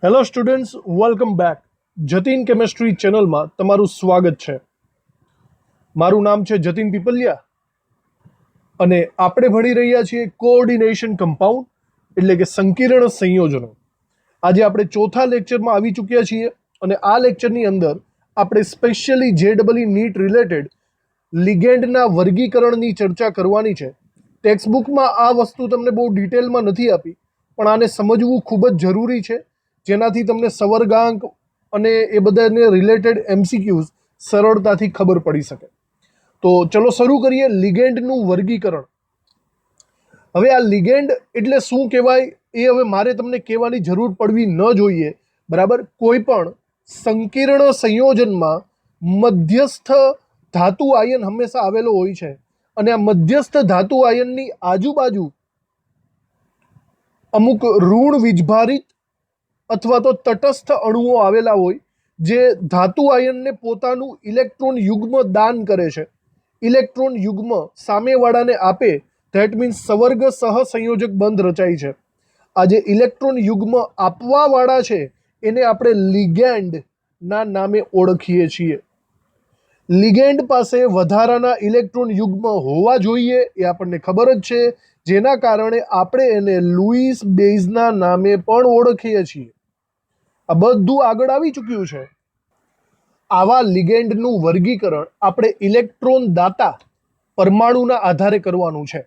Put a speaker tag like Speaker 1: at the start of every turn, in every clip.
Speaker 1: Hello students, welcome back. Jatin chemistry ચેનલમાં તમારું સ્વાગત છે. મારું નામ છે જતીન પીપલિયા અને આપણે ભણી રહ્યા છીએ કોઓર્ડિનેશન કમ્પાઉન્ડ એટલે કે સંકીર્ણ સંયોજનો. આજે આપણે ચોથા લેક્ચરમાં આવી ચૂક્યા છીએ અને આ લેક્ચરની અંદર આપણે સ્પેશિયલી જેડબલઈ નીટ રિલેટેડ લિગેન્ડના વર્ગીકરણની ચર્ચા કરવાની છે. ટેક્સ્ટબુકમાં આ વસ્તુ તમને બહુ ડિટેલમાં નથી આપી, પણ આને સમજવું ખૂબ જ જરૂરી છે, જેનાથી તમને સવર્ગાંક અને એ બધાને રિલેટેડ એમસીક્યુઝ સરળતાથી ખબર પડી શકે. તો ચલો શરૂ કરીએ. લિગેન્ડનું વર્ગીકરણ. હવે આ લિગેન્ડ એટલે શું કહેવાય એ હવે મારે તમને કહેવાની જરૂર પડવી ન જોઈએ, બરાબર. કોઈ પણ સંકીર્ણ સંયોજનમાં મધ્યસ્થ ધાતુ આયન હંમેશા આવેલો હોય છે અને આ મધ્યસ્થ ધાતુ આયનની આજુબાજુ અમુક ઋણ વીજભારિત અથવા તો તટસ્થ અણુઓ આવેલા હોય જે ધાતુ આયનને પોતાનું ઇલેક્ટ્રોન યુગ્મ દાન કરે છે. ઇલેક્ટ્રોન યુગ્મ સામેવાળાને આપે, ધેટ મીન્સ સવર્ગ સહસંયોજક બંધ રચાય છે. આ જે ઇલેક્ટ્રોન યુગ્મ આપવાવાળા છે એને આપણે લિગેન્ડના નામે ઓળખીએ છીએ. લિગેન્ડ પાસે વધારાના ઇલેક્ટ્રોન યુગ્મ હોવા જોઈએ એ આપણને ખબર જ છે, જેના કારણે આપણે એને લુઈસ બેઝના નામે પણ ઓળખીએ છીએ. આ બધું આગળ આવી ચૂક્યું છે. આવા લિગેન્ડનું વર્ગીકરણ આપણે ઇલેક્ટ્રોન દાતા પરમાણુના આધારે કરવાનું છે.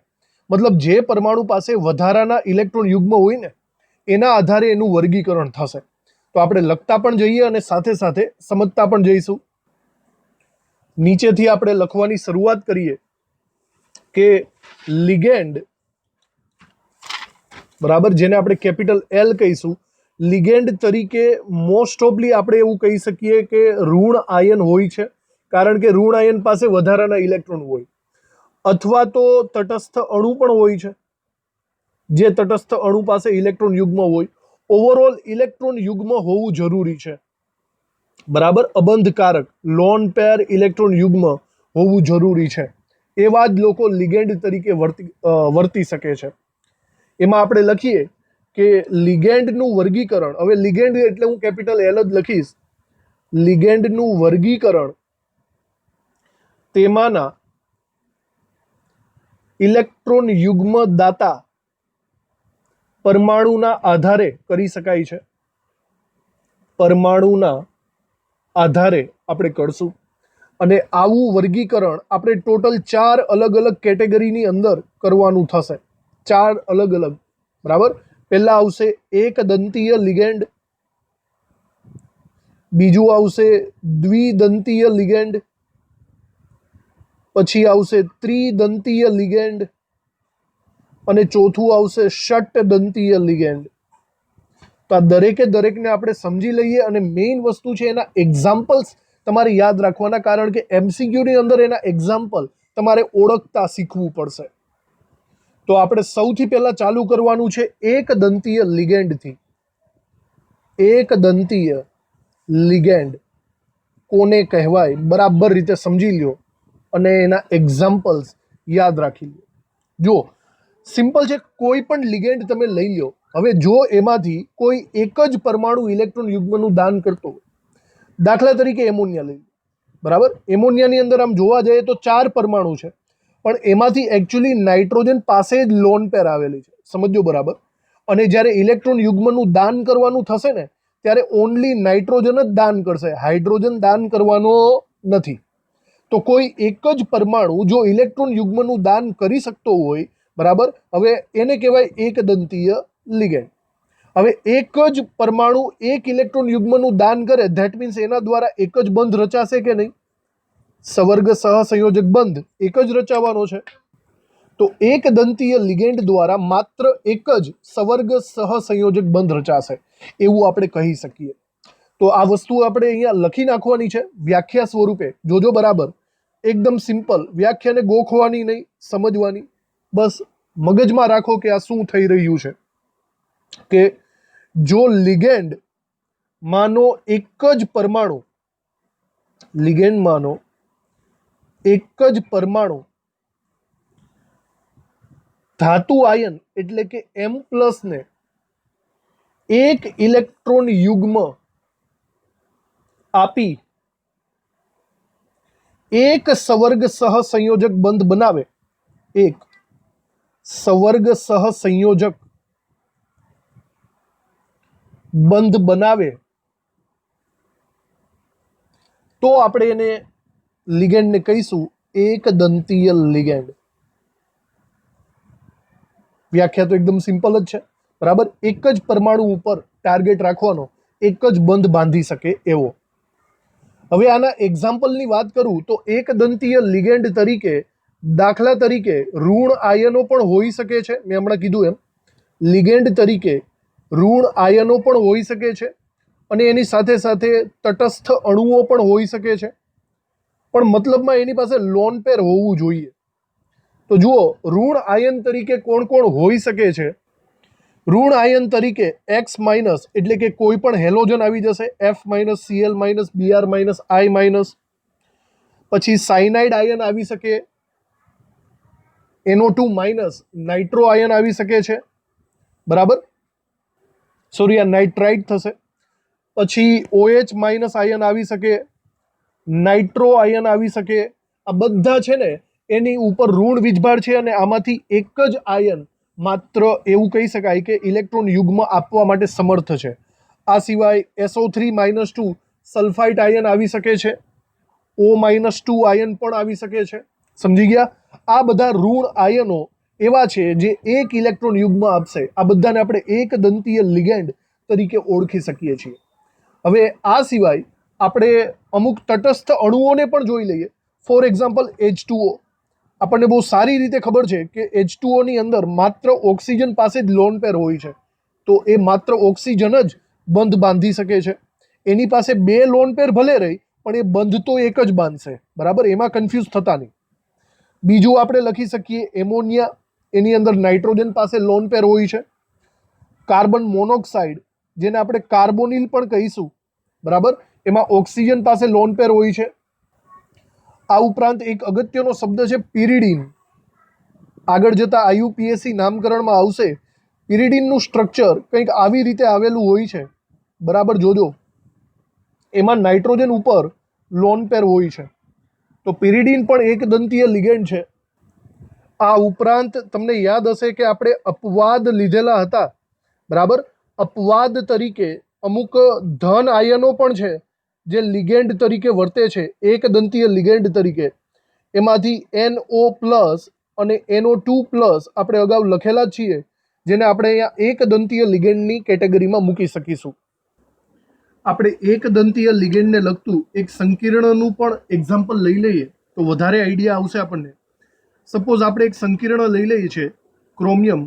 Speaker 1: મતલબ જે પરમાણુ પાસે વધારાના ઇલેક્ટ્રોન યુગ્મ હોય ને એના આધારે એનું વર્ગીકરણ થશે. તો આપણે લખતા પણ જઈએ અને સાથે સાથે સમજતા પણ જઈશું. નીચેથી આપણે લખવાની શરૂઆત કરીએ કે લિગેન્ડ, બરાબર, જેને આપણે કેપિટલ એલ કહીશું. લિગેન્ડ તરીકે મોસ્ટ ઓફલી આપણે એવું કહી શકીએ કે ઋણ આયન હોય છે, કારણ કે ઋણ આયન પાસે વધારાના ઇલેક્ટ્રોન હોય, અથવા તો તટસ્થ અણુ પણ હોય છે, જે તટસ્થ અણુ પાસે ઇલેક્ટ્રોન યુગ્મ હોય. ઓવરઓલ ઇલેક્ટ્રોન યુગ્મ હોવું જરૂરી છે, બરાબર. અબંધકારક લોન પેર ઇલેક્ટ્રોન યુગ્મ હોવું જરૂરી છે. એવા જ લોકો લિગેન્ડ તરીકે વર્તી શકે છે. એમાં આપણે લખીએ કે લિગેન્ડનું વર્ગીકરણ. હવે લિગેન્ડ એટલે હું કેપિટલ એલ જ લખીશ. લિગેન્ડનું વર્ગીકરણ તેમાંના ઇલેક્ટ્રોન યુગ્મ દાતા પરમાણુના આધારે કરી શકાય છે. પરમાણુના આધારે આપણે કરશું અને આવું વર્ગીકરણ આપણે ટોટલ 4 અલગ અલગ કેટેગરીની અંદર કરવાનું થશે. 4 અલગ અલગ, બરાબર. પહેલા આવશે એક દંતીય લિગેન્ડ, બીજું આવશે દ્વિદંતીય લિગેન્ડ, પછી આવશે ત્રિદંતીય લિગેન્ડ અને ચોથું આવશે ષટદંતીય લિગેન્ડ. તો આ દરેકને આપણે સમજી લઈએ અને મેઇન વસ્તુ છે એના એક્ઝામ્પલ્સ તમારે યાદ રાખવાના, કારણ કે એમસીક્યુની અંદર એના એક્ઝામ્પલ તમારે ઓળખતા શીખવું પડશે. તો આપણે સૌથી પહેલા ચાલુ કરવાનું છે એક દંતીય લિગેન્ડથી. એક દંતીય લિગેન્ડ કોને કહેવાય બરાબર રીતે સમજી લ્યો અને એના એક્ઝામ્પલ્સ યાદ રાખી લો. જો સિમ્પલ છે, કોઈ પણ લિગેન્ડ તમે લઈ લો. હવે જો એમાંથી કોઈ એક જ પરમાણુ ઇલેક્ટ્રોન યુગ્મનું દાન કરતો હોય, દાખલા તરીકે એમોનિયા લઈ લો, બરાબર. એમોનિયાની અંદર આમ જોવા જઈએ તો 4 પરમાણુ છે, પણ એમાંથી એકચ્યુઅલી નાઇટ્રોજન પાસે જ લોન પેર આવેલી છે, સમજો, બરાબર. અને જ્યારે ઇલેક્ટ્રોન યુગ્મનું દાન કરવાનું થશે ને ત્યારે ઓનલી નાઇટ્રોજન જ દાન કરશે, હાઇડ્રોજન દાન કરવાનો નથી. તો કોઈ એક જ પરમાણુ જો ઇલેક્ટ્રોન યુગ્મનું દાન કરી શકતો હોય, બરાબર, હવે એને કહેવાય એક દંતીય લિગેન્ડ. હવે એક જ પરમાણુ એક ઇલેક્ટ્રોન યુગ્મનું દાન કરે, ધેટ મીન્સ એના દ્વારા એક જ બંધ રચાશે કે નહીં? સવર્ગ સહસંયોજક બંધ એક જ રચાવાનો છે. તો એક દંતીય લિગેન્ડ દ્વારા માત્ર એક જ સવર્ગ સહસંયોજક બંધ રચાશે, એવું આપણે કહી શકીએ. તો આ વસ્તુ આપણે અહીંયા લખી નાખવાની છે વ્યાખ્યા સ્વરૂપે. જોજો, બરાબર. એકદમ સિમ્પલ. વ્યાખ્યાને ગોખવાની નહીં, સમજવાની. બસ મગજમાં રાખો કે આ શું થઈ રહ્યું છે. કે જો લિગેન્ડ માનો એક જ પરમાણુ, લિગેન્ડ માનો એક જ પરમાણુ ધાતુ આયન એટલે કે M+ ને એક ઇલેક્ટ્રોન યુગ્મ આપી એક સવર્ગ સહસંયોજક બંધ બનાવે, એક સવર્ગ સહસંયોજક બંધ બનાવે તો આપણે એને લિગેન્ડને કહીશું એક દંતીય લિગેન્ડ. વ્યાખ્યા તો એકદમ સિમ્પલ જ છે, બરાબર. એક જ પરમાણુ ઉપર ટાર્ગેટ રાખવાનો, એક જ બંધ બાંધી શકે એવો. હવે આના એક્ઝામ્પલની વાત કરું તો એક દંતીય લિગેન્ડ તરીકે, દાખલા તરીકે ઋણ આયનો પણ હોઈ શકે છે. મેં હમણાં કીધું એમ લિગેન્ડ તરીકે ઋણ આયનો પણ હોઈ શકે છે અને એની સાથે સાથે તટસ્થ અણુઓ પણ હોઈ શકે છે. પણ મતલબમાં એની પાસે લોન પેર હોવું જોઈએ. તો જુઓ, ઋણ આયન તરીકે કોણ કોણ હોઈ શકે છે? ઋણ આયન તરીકે એક્સ માઇનસ એટલે કે કોઈ પણ હેલોજન આવી જશે, F minus, Cl minus, Br minus, I minus. પછી સાયનાઇડ આયન આવી શકે, NO2 માઇનસ, નાઇટ્રો આયન આવી શકે છે, બરાબર. સોરી, આ નાઇટ્રાઇટ થશે. પછી OH માઇનસ આયન આવી શકે, નાઇટ્રો આયન આવી શકે. આ બધા છે ને એની ઉપર ઋણ વીજભાર છે અને આમાંથી એક જ આયન માત્ર એવું કહી શકાય કે ઇલેક્ટ્રોન યુગ્મ આપવા માટે સમર્થ છે. આ સિવાય SO3-2 સલ્ફાઇટ આયન આવી શકે છે, O-2 આયન પણ આવી શકે છે. સમજી ગયા? આ બધા ઋણ આયનો એવા છે જે એક ઇલેક્ટ્રોન યુગ્મ આપશે. આ બધાને આપણે એક દંતીય લિગેન્ડ તરીકે ઓળખી શકીએ છીએ. હવે આ સિવાય આપણે અમુક તટસ્થ અણુઓને પણ જોઈ લઈએ. For example H2O. આપણને બહુ સારી રીતે ખબર છે કે H2O ની અંદર માત્ર ઓક્સિજન પાસે જ લોન પેર હોય છે. તો એ માત્ર ઓક્સિજન જ બંધ બાંધી શકે છે. એની પાસે બે લોન પેર ભલે રહી પણ એ બંધ તો એક જ બાંધશે, બરાબર. એમાં કન્ફ્યુઝ થતા નહીં. બીજું આપણે લખી શકીએ એમોનિયા. એની અંદર નાઇટ્રોજન પાસે લોન પેર હોય છે. કાર્બન મોનોક્સાઇડ, જેને આપણે કાર્બોનિલ પણ કહીશું, બરાબર, એમાં ઓક્સિજન પાસે લોન પેર હોય છે. આ ઉપરાંત એક અગત્યનો શબ્દ છે પિરિડીન. આગળ જતા IUPAC નામકરણમાં આવશે. પિરિડીનનું સ્ટ્રક્ચર કંઈક આવી રીતે આવેલું હોય છે, બરાબર. જોજો, એમાં નાઇટ્રોજન ઉપર લોન પેર હોય છે. તો પિરિડીન પણ એક દંતીય લિગેન્ડ છે. આ ઉપરાંત તમને યાદ હશે કે આપણે અપવાદ લીધેલા હતા, બરાબર. અપવાદ તરીકે અમુક ધન આયનો પણ છે જે લિગેન્ડ તરીકે વર્તે છે, એક દંતીય લિગેન્ડ તરીકે. એમાંથી NO પ્લસ અને NO2 પ્લસ આપણે અગાઉ લખેલા જ છીએ, જેને આપણે અહીંયા એક દંતીય લિગેન્ડની કેટેગરીમાં મૂકી શકીશું. આપણે એક દંતીય લિગેન્ડને લગતું એક સંકીર્ણનું પણ એક્ઝામ્પલ લઈ લઈએ તો વધારે આઈડિયા આવશે આપણને. સપોઝ આપણે એક સંકીર્ણ લઈ લઈએ છીએ ક્રોમિયમ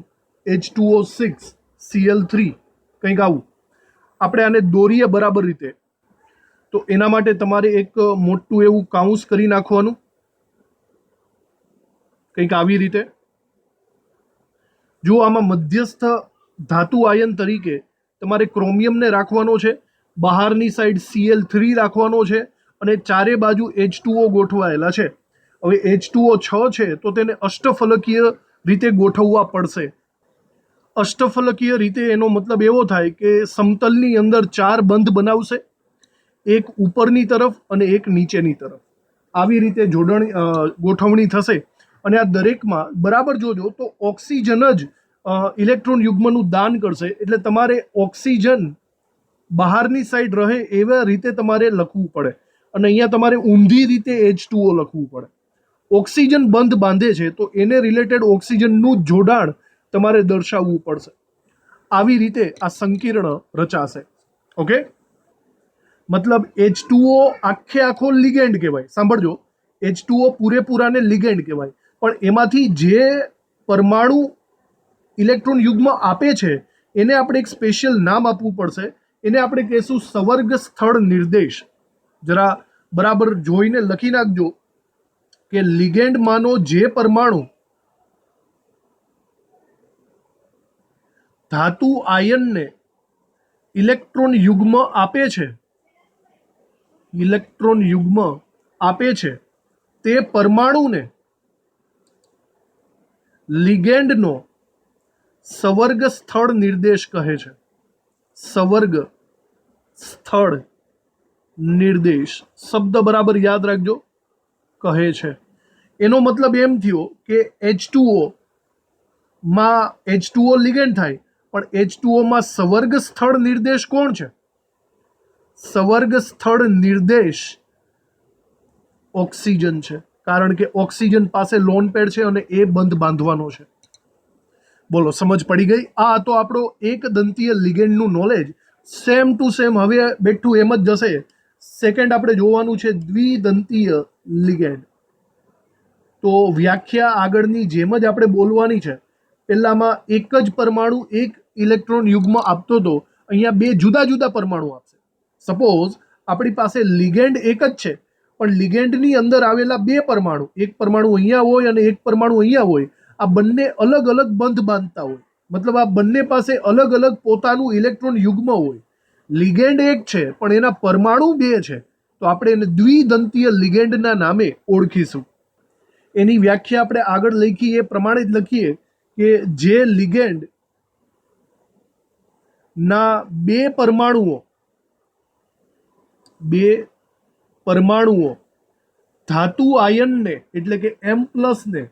Speaker 1: H2O6Cl3, કંઈક આવું. આપણે આને દોરીએ બરાબર રીતે. તો એના માટે તમારે એક મોટું એવું કાઉન્સ કરી નાખવાનું, કંઈક આવી રીતે. જો આમાં મધ્યસ્થ ધાતુ આયન તરીકે તમારે ક્રોમિયમને રાખવાનો છે, બહારની સાઈડ Cl3 રાખવાનો છે અને ચારે બાજુ H2O ગોઠવાયેલા છે. હવે H2O 6 છે તો તેને અષ્ટફલકીય રીતે ગોઠવવા પડશે. અષ્ટફલકીય રીતે એનો મતલબ એવો થાય કે સમતલની અંદર ચાર બંધ બનાવશે, એક ઉપરની તરફ અને એક નીચેની તરફ. આવી રીતે ગોઠવણી થશે અને આ દરેકમાં બરાબર જોજો તો ઓક્સિજન જ ઇલેક્ટ્રોન યુગ્મનું દાન કરશે. એટલે તમારે ઓક્સિજન બહારની સાઈડ રહે એવા રીતે તમારે લખવું પડે અને અહીંયા તમારે ઊંધી રીતે H2O લખવું પડે. ઓક્સિજન બંધ બાંધે છે તો એને રિલેટેડ ઓક્સિજનનું જોડાણ તમારે દર્શાવવું પડશે. આવી રીતે આ સંકીર્ણ રચાશે. ઓકે, મતલબ H2O આખે આખો લિગેન્ડ કહેવાય. સાંભળજો, H2O પૂરેપૂરાને લિગેન્ડ કહેવાય, પણ એમાંથી જે પરમાણુ ઇલેક્ટ્રોન યુગ્મ આપે છે એને આપણે એક સ્પેશિયલ નામ આપવું પડશે. એને આપણે કહીશું સવર્ગ સ્થળ નિર્દેશ. જરા બરાબર જોઈને લખી નાખજો કે લિગેન્ડમાંનો જે પરમાણુ ધાતુ આયનને ઇલેક્ટ્રોન યુગ્મ આપે છે, ઇલેક્ટ્રોન યુગ્મ આપે છે, તે પરમાણુને લિગેન્ડનો સવર્ગ સ્થળ નિર્દેશ કહે છે. સવર્ગ સ્થળ નિર્દેશ શબ્દ બરાબર યાદ રાખજો કહે છે. એનો મતલબ એમ થયો કે H2O માં H2O લિગેન્ડ થાય, પણ H2O માં સવર્ગ સ્થળ નિર્દેશ કોણ છે? સવર્ગ સ્થળ નિર્દેશ ઓક્સિજન છે, કારણ કે ઓક્સિજન પાસે લોન પેડ છે અને એ બંધ બાંધવાનો છે. બોલો, સમજ પડી ગઈ? આ તો આપણો એક દંતીય લિગેન્ડનું નોલેજ સેમ ટુ સેમ હવે બેઠું એમ જ જશે. સેકન્ડ આપણે જોવાનું છે દ્વિદંતીય લિગેન્ડ. તો વ્યાખ્યા આગળની જેમ જ આપણે બોલવાની છે. પહેલામાં એક જ પરમાણુ એક ઇલેક્ટ્રોન યુગ્મ આપતો હતો, અહીંયા બે જુદા જુદા પરમાણુ આપશે. સપોઝ આપણી પાસે લિગેન્ડ એક જ છે, પણ લિગેન્ડની અંદર આવેલા બે પરમાણુ, એક પરમાણુ અહીંયા હોય અને એક પરમાણુ અહીંયા હોય, આ બંને અલગ અલગ બંધ બાંધતા હોય. મતલબ આ બંને પાસે અલગ અલગ પોતાનું ઇલેક્ટ્રોન યુગ્મ હોય. લિગેન્ડ એક છે પણ એના પરમાણુ બે છે, તો આપણે એને દ્વિદંતીય લિગેન્ડના નામે ઓળખીશું. એની વ્યાખ્યા આપણે આગળ લખીએ એ પ્રમાણે જ લખીએ કે જે લિગેન્ડ ના બે પરમાણુઓ ધાતુ આયનને એટલે કે M+ ને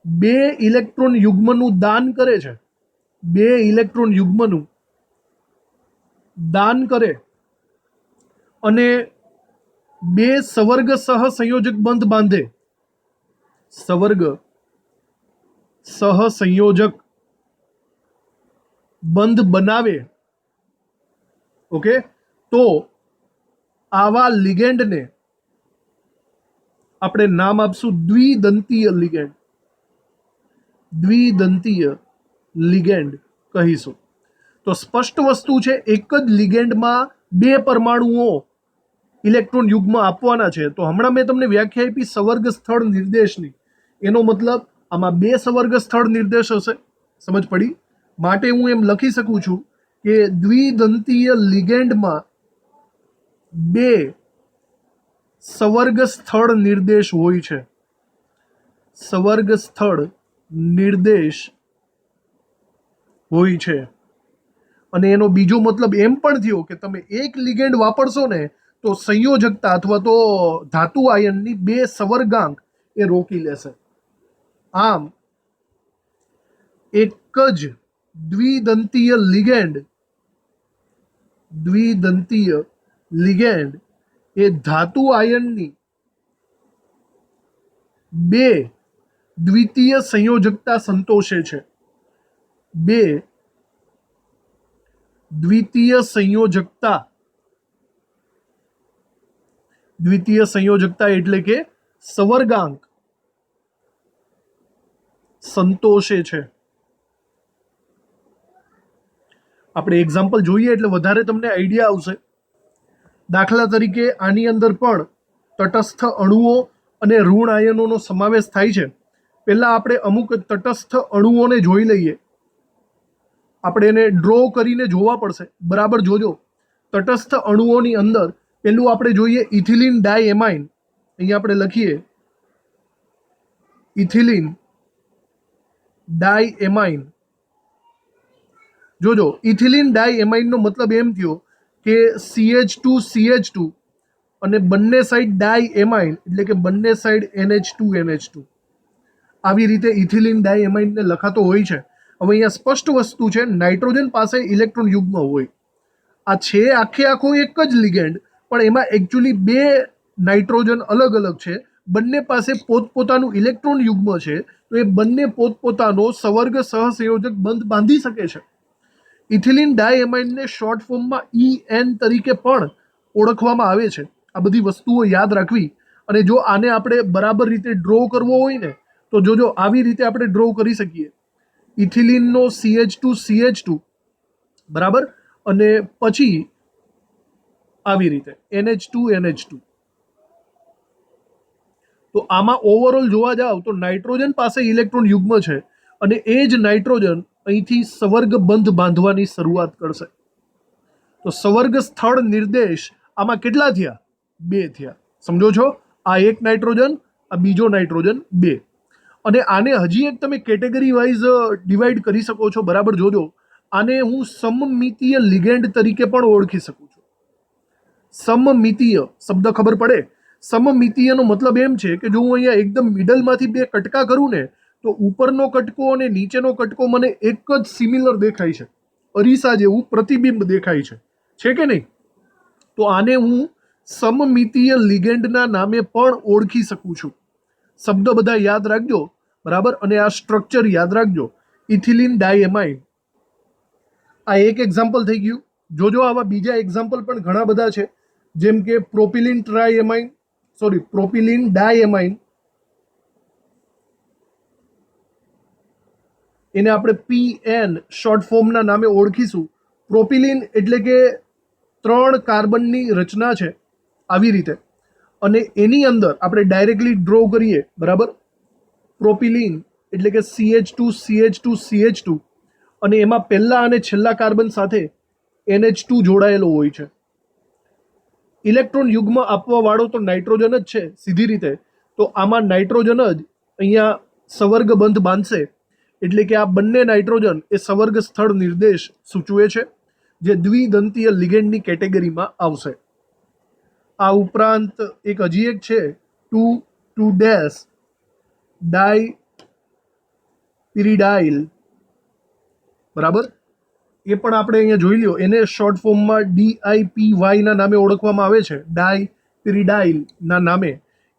Speaker 1: બે ઇલેક્ટ્રોન યુગ્મનું દાન કરે છે, બે ઇલેક્ટ્રોન યુગ્મનું દાન કરે અને બે સવર્ગ સહસંયોજક બંધ બાંધે, સવર્ગ સહસંયોજક બંધ બનાવે, ઓકે, તો આવા લિગેન્ડને આપણે નામ આપશું દ્વિદંતીય લિગેન્ડ. દ્વિદંતીય લિગેન્ડ કહીશું. તો સ્પષ્ટ વસ્તુ છે, એક જ લિગેન્ડમાં બે પરમાણુઓ ઇલેક્ટ્રોન યુગ્મ આપવાના છે. તો હમણાં મેં તમને વ્યાખ્યા આપી સવર્ગ સ્થળ નિર્દેશની. એનો મતલબ આમાં બે સવર્ગ સ્થળ નિર્દેશ હશે. સમજ પડી? માટે હું એમ લખી શકું છું કે દ્વિદંતીય લિગેન્ડમાં બે સવર્ગ સ્થળ નિર્દેશ હોય છે. સવર્ગ સ્થળ નિર્દેશ હોય છે. અને એનો બીજો મતલબ એમ પણ થયો કે તમે એક લિગેન્ડ વાપરશો ને તો સંયોજકતા અથવા તો ધાતુ આયનની બે સવર્ગાંક એ રોકી લેશે. આમ એક જ દ્વિદંતીય લિગેન્ડ એ ધાતુ આયનની બે દ્વિતીય સંયોજકતા સંતોષે છે. બે દ્વિતીય સંયોજકતા એટલે કે સવર્ગાંક સંતોષે છે. આપણે એક્ઝામ્પલ જોઈએ એટલે વધારે તમને આઈડિયા આવશે. દાખલા તરીકે આની અંદર પણ તટસ્થ અણુઓ અને ઋણ આયનોનો સમાવેશ થાય છે. પહેલા આપણે અમુક તટસ્થ અણુઓને જોઈ લઈએ. આપણે એને ડ્રો કરીને જોવા પડશે. બરાબર જોજો. તટસ્થ અણુઓની અંદર પહેલું આપણે જોઈએ ઇથિલિન ડાયએમાઇન. અહીંયા આપણે લખીએ ઇથિલિન ડાયએમાઇન. જોજો, ઇથિલિન ડાયએમાઇનનો મતલબ એમ થયો કે CH2CH2 અને બંને સાઈડ ડાયએમાઇન એટલે કે બંને સાઈડ NH2NH2. આવી રીતે ઇથિલિન ડાયએમાઇનને લખાતો હોય છે. હવે અહીંયા સ્પષ્ટ વસ્તુ છે, નાઇટ્રોજન પાસે ઇલેક્ટ્રોન યુગ્મ હોય. આ છે આખો એક જ લિગેન્ડ, પણ એમાં એકચ્યુઅલી બે નાઇટ્રોજન અલગ અલગ છે. બંને પાસે પોતપોતાનું ઇલેક્ટ્રોન યુગ્મ છે, તો એ બંને પોતપોતાનો સવર્ગ સહસંયોજક બંધ બાંધી શકે છે. ઇથિલિન ડાયએમાઇનને શોર્ટ ફોર્મમાં EN તરીકે પણ ઓળખવામાં આવે છે. આ બધી વસ્તુઓ યાદ રાખવી. અને જો આને આપણે બરાબર રીતે ડ્રો કરવો હોય ને તો જોજો આવી રીતે આપણે ડ્રો કરી શકીએ. ઇથિલિનનો CH2CH2 બરાબર, અને પછી આવી રીતે NH2NH2. તો આમાં ઓવરઓલ જોવા જાવ તો નાઇટ્રોજન પાસે ઇલેક્ટ્રોન યુગ્મ છે અને એ જ નાઇટ્રોજન અહીંથી સવર્ગ બંધ બાંધવાની શરૂઆત કરશે. તો સવર્ગ સ્થળ નિર્દેશ આમાં કેટલા થયા? બે થયા. સમજો છો? આ એક નાઇટ્રોજન, આ બીજો નાઇટ્રોજન, બે. અને આને હજી એક તમે કેટેગરી વાઇઝ ડિવાઈડ કરી શકો છો. બરાબર જોજો. આને હું સમમિતીય લિગેન્ડ તરીકે પણ ઓળખી શકું છું. સમમિતીય શબ્દ ખબર પડે? સમમિતીયનો મતલબ એમ છે કે જો હું અહીંયા એકદમ મિડલમાંથી બે કટકા કરું ને તો ઉપરનો કટકો અને નીચેનો કટકો મને એક જ સિમિલર દેખાય છે, અરીસા જેવું પ્રતિબિંબ દેખાય છે કે નહીં? તો આને હું સમમિતીય લિગેન્ડના નામે પણ ઓળખી શકું છું. શબ્દ બધા યાદ રાખજો, બરાબર? અને આ સ્ટ્રક્ચર યાદ રાખજો, ઇથિલિન ડાયએમાઇન. આ એક એક્ઝામ્પલ થઈ ગયું. જોજો આવા બીજા એક્ઝામ્પલ પણ ઘણા બધા છે, જેમ કે પ્રોપિલિન ડાયએમાઇન. એને આપણે PN શોર્ટ ફોર્મના નામે ઓળખીશું. પ્રોપિલિન એટલે કે 3 કાર્બનની રચના છે આવી રીતે, અને એની અંદર આપણે ડાયરેક્ટલી ડ્રો કરીએ, બરાબર? પ્રોપિલિન એટલે કે CH2 CH2 CH2, અને એમાં પહેલા અને છેલ્લા કાર્બન સાથે NH2 જોડાયેલો હોય છે. ઇલેક્ટ્રોન યુગ્મ આપવા વાળો તો નાઇટ્રોજન જ છે સીધી રીતે, તો આમાં નાઇટ્રોજન જ અહીંયા સંવર્ગ બંધ બાંધશે, એટલે કે આ બંને નાઇટ્રોજન એ સંવર્ગ સ્થળ નિર્દેશ સૂચવે છે, જે દ્વિદંતીય લિગેન્ડની કેટેગરીમાં આવશે. આ ઉપરાંત હજી એક છે 2,2 ડાયપિરિડાઇલ, બરાબર? એ પણ આપણે અહીંયા જોઈ લ્યો. એને શોર્ટ ફોર્મમાં DIPY ના નામે ઓળખવામાં આવે છે, ડાયપિરિડાઇલ ના નામે.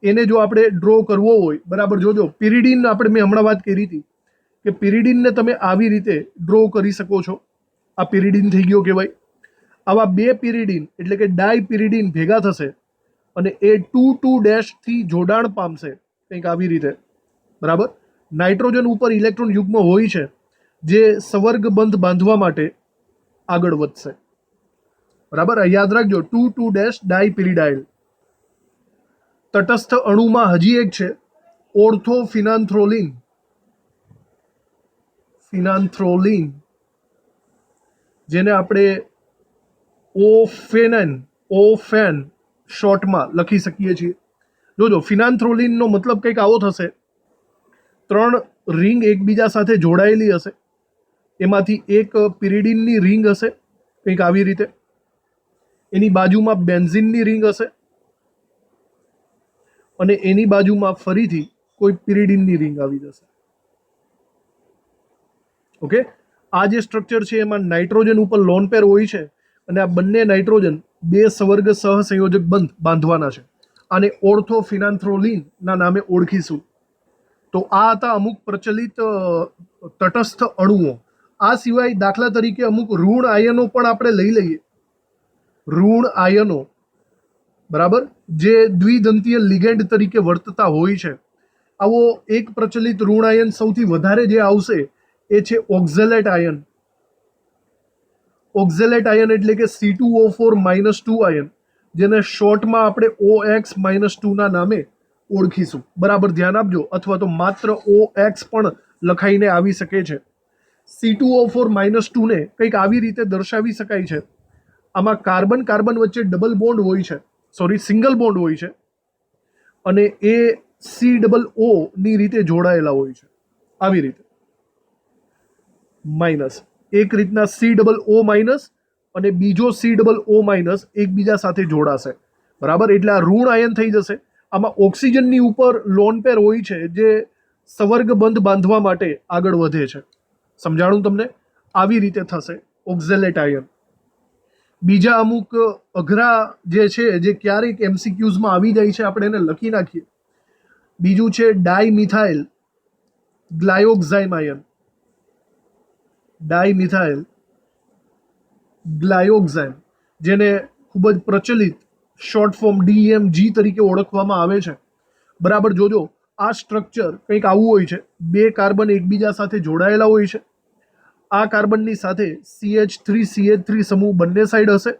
Speaker 1: એને જો આપણે ડ્રો કરવો હોય, બરાબર, જોજો પિરિડિન આપણે મેં હમણાં વાત કરી હતી કે પિરિડિનને તમે આવી રીતે ડ્રો કરી શકો છો. આ પિરિડિન થઈ ગયો કહેવાય. આવા 2 પિરિડિન એટલે કે ડાયપિરિડિન ભેગા થશે અને એ 2,2 થી જોડાણ પામશે કંઈક આવી રીતે, બરાબર? નાઇટ્રોજન ઉપર ઇલેક્ટ્રોન યુગ્મ હોય છે જે સંવર્ગ બંધ બાંધવા માટે આગળ વધશે, બરાબર? યાદ રાખજો 2,2 ડાયપિરિડાઇલ. તટસ્થ અણુમાં હજી એક છે ઓર્થોફિનાન્થ્રોલિન. જેને આપણે ઓફેન શોર્ટમાં લખી શકીએ છીએ. જોજો ફિનાન્થ્રોલિનનો મતલબ કંઈક આવો થશે. 3 રિંગ એકબીજા સાથે જોડાયેલી હશે, એમાંથી એક પિરિડિનની રિંગ હશે કંઈક આવી રીતે, એની બાજુમાં બેન્ઝિનની રિંગ હશે, અને એની બાજુમાં ફરીથી કોઈ પિરિડિનની રિંગ આવી જશે. ઓકે, આ જે સ્ટ્રક્ચર છે એમાં નાઇટ્રોજન ઉપર લોન પેર હોય છે, અને આ બંને નાઇટ્રોજન 2 સંવર્ગ સહસંયોજક બંધ બાંધવાના છે. આને ઓર્થોફિનાન્થ્રોલિન ના નામે ઓળખીશું. તો આ હતા અમુક પ્રચલિત તટસ્થ અણુઓ. આ સિવાય દાખલા તરીકે અમુક ઋણ આયનો પણ આપણે લઈ લઈએ. ઋણ આયનો, બરાબર, જે દ્વિદંતીય લિગેન્ડ તરીકે વર્તતા હોય છે. આવો એક પ્રચલિત ઋણ આયન સૌથી વધારે જે આવશે એ છે ઓક્ઝેલેટ આયન. ઓક્ઝેલેટ આયન એટલે કે C2O4-2 આયન, જેને શોર્ટમાં આપણે OX-2 ના નામે ઓળખીશું. બરાબર ધ્યાન આપજો, અથવા તો માત્ર OX પણ લખાઈને આવી શકે છે. C2O4-2 ને કંઈક આવી રીતે દર્શાવી શકાય છે. આમાં કાર્બન વચ્ચે ડબલ બોન્ડ હોય છે, સિંગલ બોન્ડ હોય છે, અને એ COO ની રીતે જોડાયેલા હોય છે આવી રીતે. માઇનસ એક રીતના COO માઇનસ અને બીજો COO માઇનસ એકબીજા સાથે જોડાશે, બરાબર? એટલે આ ઋણ આયન થઈ જશે. આમાં ઓક્સિજનની ઉપર લોન પેર હોય છે જે સંવર્ગ બંધ બાંધવા માટે આગળ વધે છે. સમજાણું તમને? આવી રીતે થશે ઓક્ઝેલેટ આયન. બીજા અમુક અઘરા જે છે, જે ક્યારેક MCQsમાં આવી જાય છે, આપણે એને લખી નાખીએ. બીજું છે ડાયમિથાઇલ ગ્લાયોક્સાઇમ આયન. ડાયમિથાઇલ ગ્લાયોક્સાઇમ, જેને ખૂબ જ પ્રચલિત શોર્ટ ફોર્મ DMG તરીકે ઓળખવામાં આવે છે, બરાબર? જોજો આ સ્ટ્રક્ચર કંઈક આવું હોય છે. 2 કાર્બન એકબીજા સાથે જોડાયેલા હોય છે. આ કાર્બનની સાથે CH3 સમૂહ બંને સાઈડ હશે,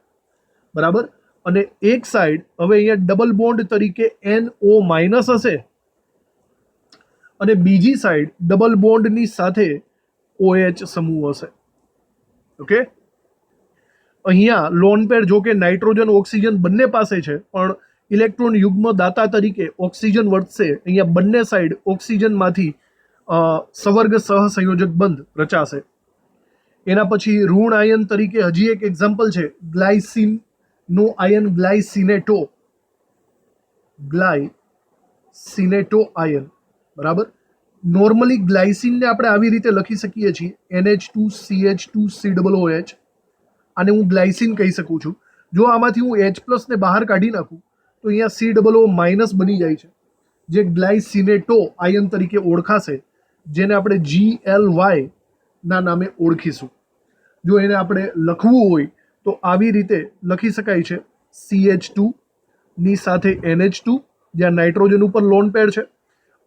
Speaker 1: બરાબર? અને એક સાઈડ હવે અહીંયા ડબલ બોન્ડ તરીકે NO- હશે, અને બીજી સાઈડ ડબલ બોન્ડની સાથે OH સમૂહ હશે. ઓકે, અહીંયા લોન પેર જો કે નાઇટ્રોજન ઓક્સિજન બંને પાસે છે, પણ ઇલેક્ટ્રોન યુગ્મ દાતા તરીકે ઓક્સિજન વર્તશે. અહીંયા બંને સાઈડ ઓક્સિજનમાંથી સંવર્ગ સહસંયોજક બંધ રચાશે. એના પછી ઋણ આયન તરીકે હજી એક એક્ઝામ્પલ છે ગ્લાયસીનનો આયન ગ્લાયસિનેટો આયન, બરાબર. નોર્મલી ગ્લાયસીનને આપણે આવી રીતે લખી શકીએ છીએ NH2CH2COOH. આને હું ગ્લાયસીન કહી શકું છું. જો આમાંથી હું H+ ને બહાર કાઢી નાખું તો અહીંયા COO- બની જાય છે, જે ગ્લાયસિનેટો આયન તરીકે ઓળખાશે, જેને આપણે GLY ના નામે ઓળખીશું. જો એને આપણે લખવું હોય તો આવી રીતે લખી શકાય છે, CH2 ની સાથે NH2, જ્યાં નાઇટ્રોજન ઉપર લોન પેર છે,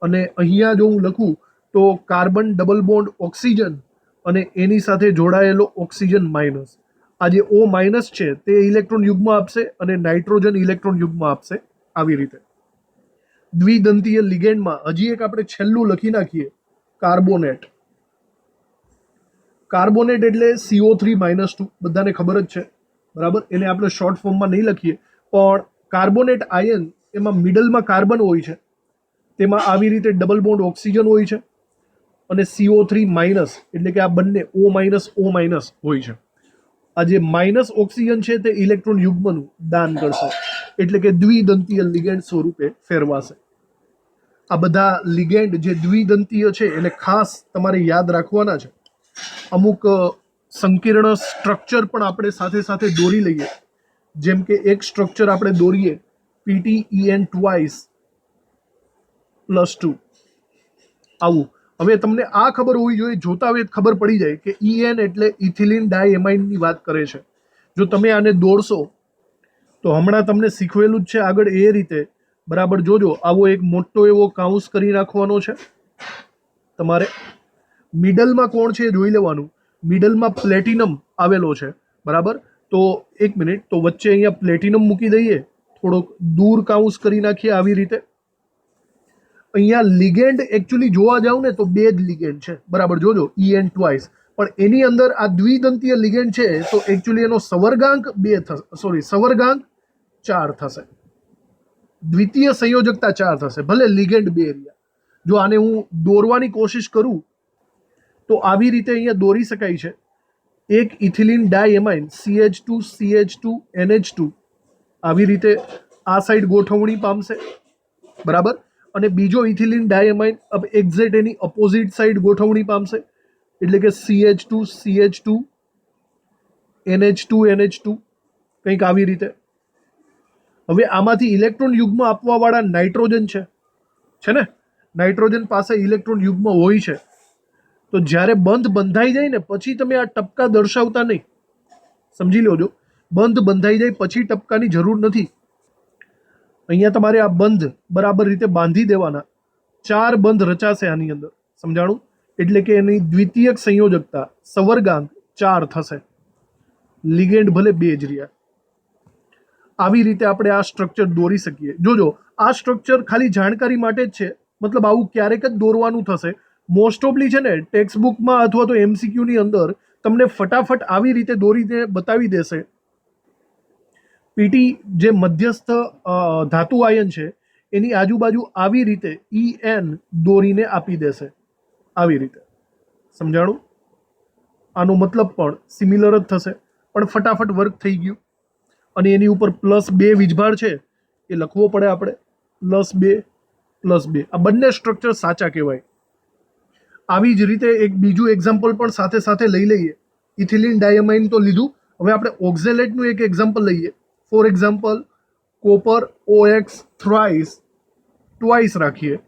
Speaker 1: અને અહીંયા જો હું લખું તો કાર્બન ડબલ બોન્ડ ઓક્સિજન અને એની સાથે જોડાયેલો ઓક્સિજન માઇનસ. આ જે O- છે તે ઇલેક્ટ્રોન યુગ્મ આપશે અને નાઇટ્રોજન ઇલેક્ટ્રોન યુગ્મ આપશે. આવી રીતે દ્વિદંતીય લિગેન્ડમાં હજી એક આપણે છેલ્લું લખી નાખીએ, કાર્બોનેટ. કાર્બોનેટ એટલે CO3-2, બધાને ખબર જ છે, બરાબર. એને આપણે શોર્ટ ફોર્મમાં નહીં લખીએ, પણ કાર્બોનેટ આયન એમાં મિડલમાં કાર્બન હોય છે, તેમાં આવી રીતે ડબલ બોન્ડ ઓક્સિજન હોય છે, અને CO3- એટલે કે આ બંને O- હોય છે. આ જે માઇનસ ઓક્સિજન છે તે ઇલેક્ટ્રોન યુગ્મનું દાન કરશે, એટલે કે દ્વિદંતીય લિગેન્ડ સ્વરૂપે ફેરવાશે. આ બધા લિગેન્ડ જે દ્વિદંતીય છે એને ખાસ તમારે યાદ રાખવાના છે. અમુક સંકીર્ણ સ્ટ્રક્ચર પણ આપણે સાથે સાથે દોરી લઈએ, જેમ કે એક સ્ટ્રક્ચર આપણે દોરીએ PTEN twice +2 આવું. હવે તમને આ ખબર હોવી જોઈએ, જોતા હવે ખબર પડી જાય કે EN એટલે ઇથિલિન ડાયએમાઇનની વાત કરે છે. જો તમે આને દોરશો તો હમણાં તમને શીખવેલું જ છે આગળ એ રીતે, બરાબર. જોજો, આવો એક મોટો એવો કાઉન્સ કરી નાખવાનો છે તમારે. મિડલમાં કોણ છે એ જોઈ લેવાનું. મિડલમાં પ્લેટિનમ આવેલો છે, બરાબર. તો એક મિનિટ, તો વચ્ચે અહીંયા પ્લેટિનમ મૂકી દઈએ, થોડોક દૂર કાઉન્સ કરી નાખીએ આવી રીતે. અહીંયા લિગેન્ડ એકચ્યુઅલી જોવા જાવ ને તો બે જ લિગેન્ડ છે, બરાબર. જોજો, EN twice, પણ એની અંદર આ દ્વિદંતીય લિગેન્ડ છે તો એકચ્યુઅલી એનો સવર્ગાંક 4 થશે. દ્વિતીય સંયોજકતા 4 થશે, ભલે લિગેન્ડ 2 રહ્યા. જો આને હું દોરવાની કોશિશ કરું તો આવી રીતે અહીંયા દોરી શકાય છે. એક ઇથિલિન ડાયએમાઇન CH2 NH2 આવી રીતે આ સાઈડ ગોઠવણી પામશે, બરાબર. અને બીજો ઇથિલિન ડાયએમાઇન એક્ઝેક્ટ એની ઓપોઝિટ સાઈડ ગોઠવણી પામશે, એટલે કે CH2 NH2 કંઈક આવી રીતે. હવે આમાંથી ઇલેક્ટ્રોન યુગ્મ આપવાવાળા નાઇટ્રોજન છે ને, નાઇટ્રોજન પાસે ઇલેક્ટ્રોન યુગ્મ હોય છે. તો જ્યારે બંધ બંધાઈ જાય ને પછી તમે આ ટપકા દર્શાવતા નહીં, સમજી લેજો. બંધ બંધાઈ જાય પછી ટપકાની જરૂર નથી. અહીંયા તમારે આ બંધ બરાબર રીતે બાંધી દેવાના. 4 બંધ રચાશે આની અંદર, સમજાણું? એટલે કે એની દ્વિતીયક સંયોજકતા સવર્ગાંક 4 થશે. લિગેન્ડ ભલે 2 જ રહ્યા. આવી રીતે આપણે આ સ્ટ્રક્ચર દોરી શકીએ. જોજો, આ સ્ટ્રક્ચર ખાલી જાણકારી માટે જ છે, મતલબ આવું ક્યારેક જ દોરવાનું થશે. મોસ્ટ ઓફલી છે ને ટેક્સ્ટ બુકમાં અથવા તો MCQની અંદર તમને ફટાફટ આવી રીતે દોરીને બતાવી દેશે. પીટી જે મધ્યસ્થ ધાતુ આયન છે એની આજુબાજુ આવી રીતે EN દોરીને આપી દેશે, આવી રીતે. સમજાણું? આનો મતલબ પણ સિમિલર જ થશે, પણ ફટાફટ વર્ક થઈ ગયું. અને એની ઉપર +2 વીજભાર છે એ લખવો પડે આપણે, +2 આ બંને સ્ટ્રક્ચર સાચા કહેવાય. આવી જ રીતે એક બીજું એક્ઝામ્પલ પણ સાથે સાથે લઈ લઈએ. ઇથિલિન ડાયમાઇન તો લીધું, હવે આપણે ઓક્ઝેલેટનું એક એક્ઝામ્પલ લઈએ. For example, copper OX twice રાખીએ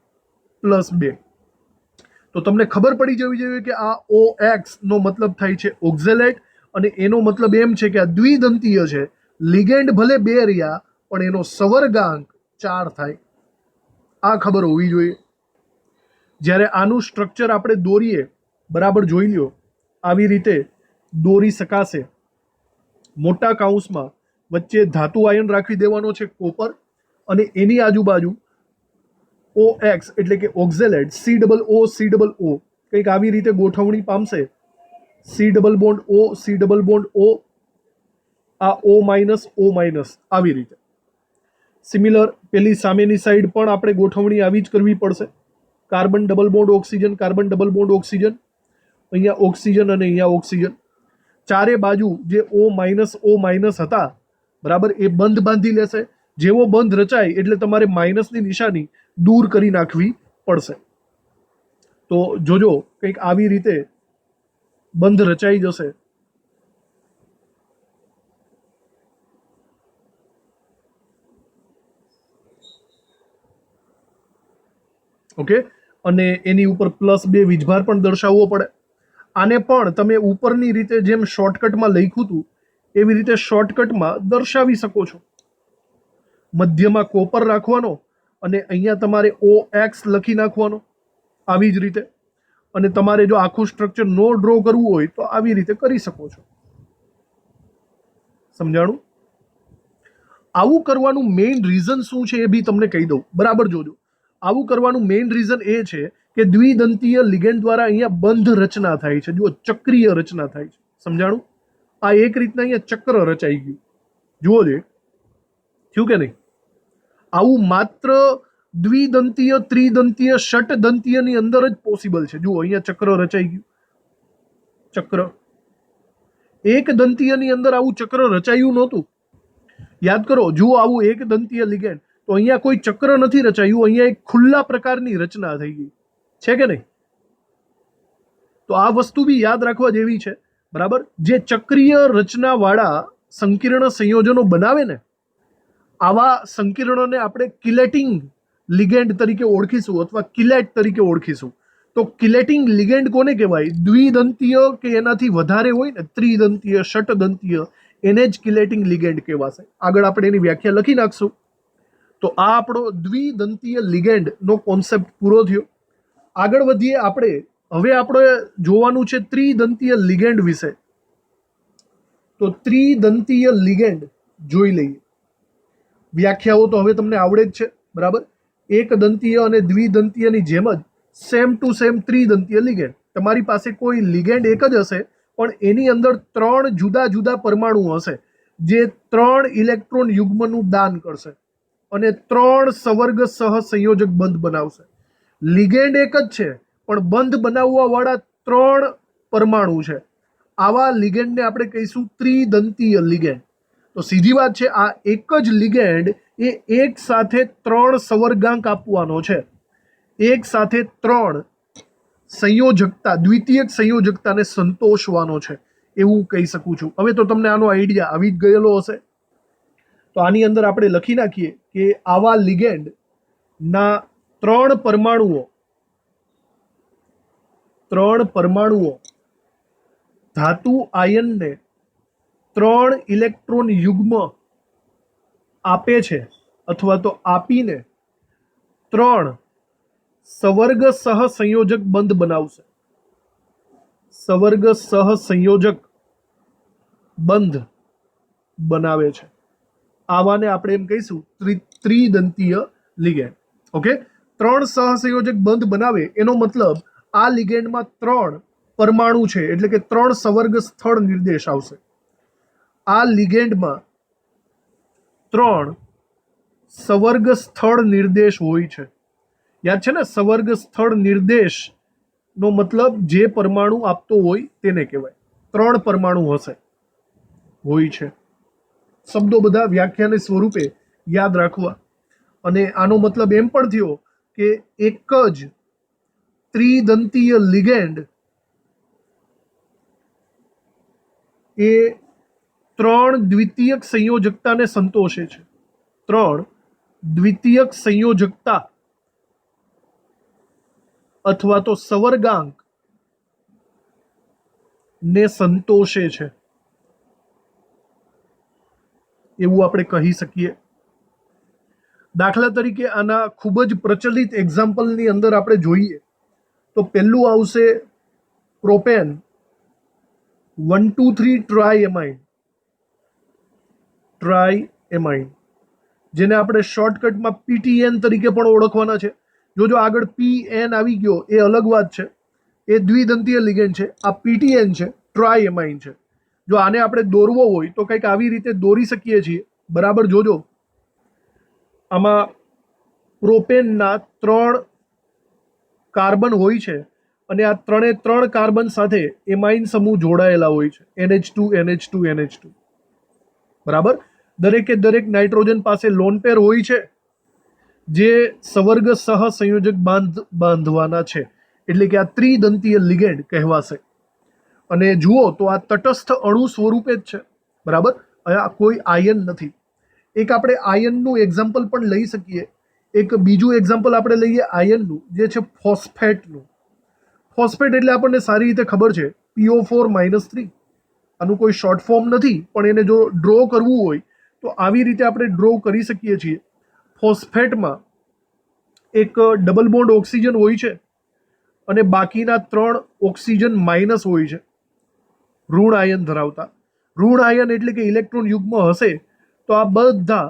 Speaker 1: +2. તો તમને ખબર પડી જવી જોઈએ કે આ OX નો મતલબ થાય છે ઓક્ઝેલેટ, અને એનો મતલબ એમ છે કે આ દ્વિદંતીય છે. લિગેન્ડ ભલે 2 રહ્યા પણ એનો સવર્ગાંક 4 થાય. આ ખબર હોવી જોઈએ. જ્યારે આનું સ્ટ્રક્ચર આપણે દોરીએ, બરાબર જોઈ લ્યો, આવી રીતે દોરી શકાશે. મોટા કાઉન્સમાં વચ્ચે ધાતુ આયન રાખી દેવાનો છે કોપર, અને એની આજુબાજુ OX એટલે કે ઓક્ઝેલેટ COO કંઈક આવી રીતે ગોઠવણી પામશે. C ડબલ બોન્ડ O, આ O- આવી રીતે. સિમિલર પેલી સામેની સાઈડ પણ આપણે ગોઠવણી આવી જ કરવી પડશે. કાર્બન ડબલ બોન્ડ ઓક્સિજન, અહીંયા ઓક્સિજન અને અહીંયા ઓક્સિજન. ચારે બાજુ જે O માઇનસ હતા, બરાબર, એ બંધ બાંધી લેશે. જેવો બંધ રચાય એટલે તમારે માઇનસની નિશાની દૂર કરી નાખવી પડશે. તો જોજો કંઈક આવી રીતે બંધ રચાઈ જશે. ઓકે, અને એની ઉપર +2 વીજભાર પણ દર્શાવવો પડે. આને પણ તમે ઉપરની રીતે જેમ શોર્ટકટમાં લખ્યું હતું એવી રીતે શોર્ટકટમાં દર્શાવી શકો છો. મધ્યમાં કોપર રાખવાનો અને અહીંયા તમારે OX લખી નાખવાનો આવી જ રીતે. અને તમારે જો આખું સ્ટ્રક્ચર નો ડ્રો કરવું હોય તો આવી રીતે કરી શકો છો. સમજાણું? આવું કરવાનું મેઇન રીઝન શું છે એ બી તમને કહી દઉં. બરાબર જોજો. આવું કરવાનું મેઇન રીઝન એ છે કે દ્વિદંતીય લિગેન્ડ દ્વારા અહીંયા બંધ રચના થાય છે. જુઓ, ચક્રીય રચના થાય છે. સમજાણું? આ એક રીતના અહીંયા ચક્ર રચાઈ ગયું. જુઓ જે થયું કે નહીં? આવું માત્ર દ્વિદંતીય, ત્રિદંતીય, ષટદંતીયની અંદર જ પોસિબલ છે. જુઓ, અહીંયા ચક્ર રચાઈ ગયું. ચક્ર એક દંતીયની અંદર આવું ચક્ર રચાયું નહોતું. યાદ કરો, જુઓ આવું એક દંતીય લિગેન્ડ તો અહીંયા કોઈ ચક્ર નથી રચાયું, અહીંયા એક ખુલ્લા પ્રકારની રચના થઈ ગઈ છે કે નહીં? તો આ વસ્તુ બી યાદ રાખવા જેવી છે. બરાબર, જે ચક્રીય રચનાવાળા સંકીર્ણ સંયોજનો બનાવે ને, આવા સંકીર્ણોને આપણે કિલેટિંગ લિગેન્ડ તરીકે ઓળખીશું અથવા કિલેટ તરીકે ઓળખીશું. તો કિલેટિંગ લિગેન્ડ કોને કહેવાય? દ્વિદંતીય કે એનાથી વધારે હોય ને, ત્રિદંતીય, ષટદંતીય, એને જ કિલેટિંગ લિગેન્ડ કહેવાશે. આગળ આપણે એની વ્યાખ્યા લખી નાખશું. તો આ આપણો દ્વિદંતીય લિગેન્ડનો કોન્સેપ્ટ પૂરો થયો. આગળ વધીએ આપણે. હવે આપણે જોવાનું છે ત્રિદંતીય લિગેન્ડ વિશે. તો ત્રિદંતીય લિગેન્ડ જોઈ લઈએ. વ્યાખ્યાઓ તો હવે તમને આવડે જ છે. બરાબર, એક દંતીય અને દ્વિદંતીયની જેમ જ સેમ ટુ સેમ ત્રિદંતીય લિગેન્ડ. તમારી પાસે કોઈ લિગેન્ડ એક જ હશે પણ એની અંદર 3 જુદા જુદા પરમાણુ હશે જે 3 ઇલેક્ટ્રોન યુગ્મનું દાન કરશે અને 3 સવર્ગ સહસંયોજક બંધ બનાવશે. લિગેન્ડ એક જ છે પણ બંધ બનાવવા વાળા 3 પરમાણુ છે. આવા લિગેન્ડને આપણે કહીશું ત્રિદંતીય લિગેન્ડ. તો સીધી વાત છે, આ એક જ લિગેન્ડ એ એક સાથે 3 સવર્ગાંક આપવાનો છે. એક સાથે 3 સંયોજકતા, દ્વિતીયક સંયોજકતાને સંતોષવાનો છે એવું કહી શકું છું. હવે તો તમને આનો આઈડિયા આવી જ ગયેલો હશે. તો આની અંદર આપણે લખી નાખીએ કે આવા લિગેન્ડ ના 3 પરમાણુઓ ધાતુ આયનને 3 ઇલેક્ટ્રોન યુગ્મ આપે છે અથવા તો આપીને 3 સવર્ગ સહસંયોજક બંધ બનાવશે. સવર્ગ સહસંયોજક બંધ બનાવે છે. આવાને આપણે એમ કહીશું ત્રિદંતીય લિગેન્ડ. ઓકે, 3 સહસંયોજક બંધ બનાવે એનો મતલબ આ લિગેન્ડમાં 3 પરમાણુ છે એટલે કે 3 સવર્ગ સ્થળ નિર્દેશ આવશે. આ લિગેન્ડમાં 3 સવર્ગ સ્થળ નિર્દેશ હોય છે. યાદ છે ને? સવર્ગ સ્થળ નિર્દેશ નો મતલબ જે પરમાણુ આપતો હોય તેને કહેવાય. 3 પરમાણુ હશે, હોય છે. શબ્દો બધા વ્યાખ્યાને સ્વરૂપે યાદ રાખવા. અને આનો મતલબ એમ પણ થયો કે એક જ ત્રિદંતીય લિગેન્ડ એ 3 દ્વિતીયક સંયોજકતાને સંતોષે છે. 3 દ્વિતીયક સંયોજકતા અથવા તો સવર્ગાંક ને સંતોષે છે એવું આપણે કહી શકીએ. દાખલા તરીકે આના ખૂબ જ પ્રચલિત એક્ઝામ્પલની અંદર આપણે જોઈએ તો પહેલું આવશે પ્રોપેન 1,2,3 ટ્રાયએમાઇન, જેને આપણે શોર્ટકટમાં PTN તરીકે પણ ઓળખવાના છે. જો આગળ PN આવી ગયો એ અલગ વાત છે, એ દ્વિદંતીય લિગેન્ડ છે. આ PTN છે, ટ્રાયએમાઇન છે. જો આને આપણે દોરવો હોય તો કંઈક આવી રીતે દોરી શકીએ છીએ. બરાબર જોજો, આમાં પ્રોપેનના 3 કાર્બન હોય છે અને આ ત્રણે ત્રણ કાર્બન સાથે એમાઇન સમૂહ જોડાયેલા હોય છે, NH2 NH2 NH2, બરાબર. દરેકે દરેક નાઇટ્રોજન પાસે લોન પેર હોય છે જે સવર્ગ સહ સંયોજક બાંધવાના છે, એટલે કે આ ત્રિદંતીય લિગેન્ડ કહેવાશે. અને જુઓ તો આ તટસ્થ અણુ સ્વરૂપે જ છે, બરાબર. આ કોઈ આયન નથી. એક આપણે આયનનું એક્ઝામ્પલ પણ લઈ શકીએ. એક બીજું એક્ઝામ્પલ આપણે લઈએ આયનનું, જે છે ફોસ્ફેટનું. ફોસ્ફેટ એટલે આપણને સારી રીતે ખબર છે, PO4-3. આનું કોઈ શોર્ટ ફોર્મ નથી, પણ એને જો ડ્રો કરવું હોય તો આવી રીતે આપણે ડ્રો કરી શકીએ છીએ. ફોસ્ફેટમાં એક ડબલ બોન્ડ ઓક્સિજન હોય છે અને બાકીના 3 ઓક્સિજન માઇનસ હોય છે, ઋણ આયન ધરાવતા. ઋણ આયન એટલે કે ઇલેક્ટ્રોન યુગ્મ હશે તો આ બધા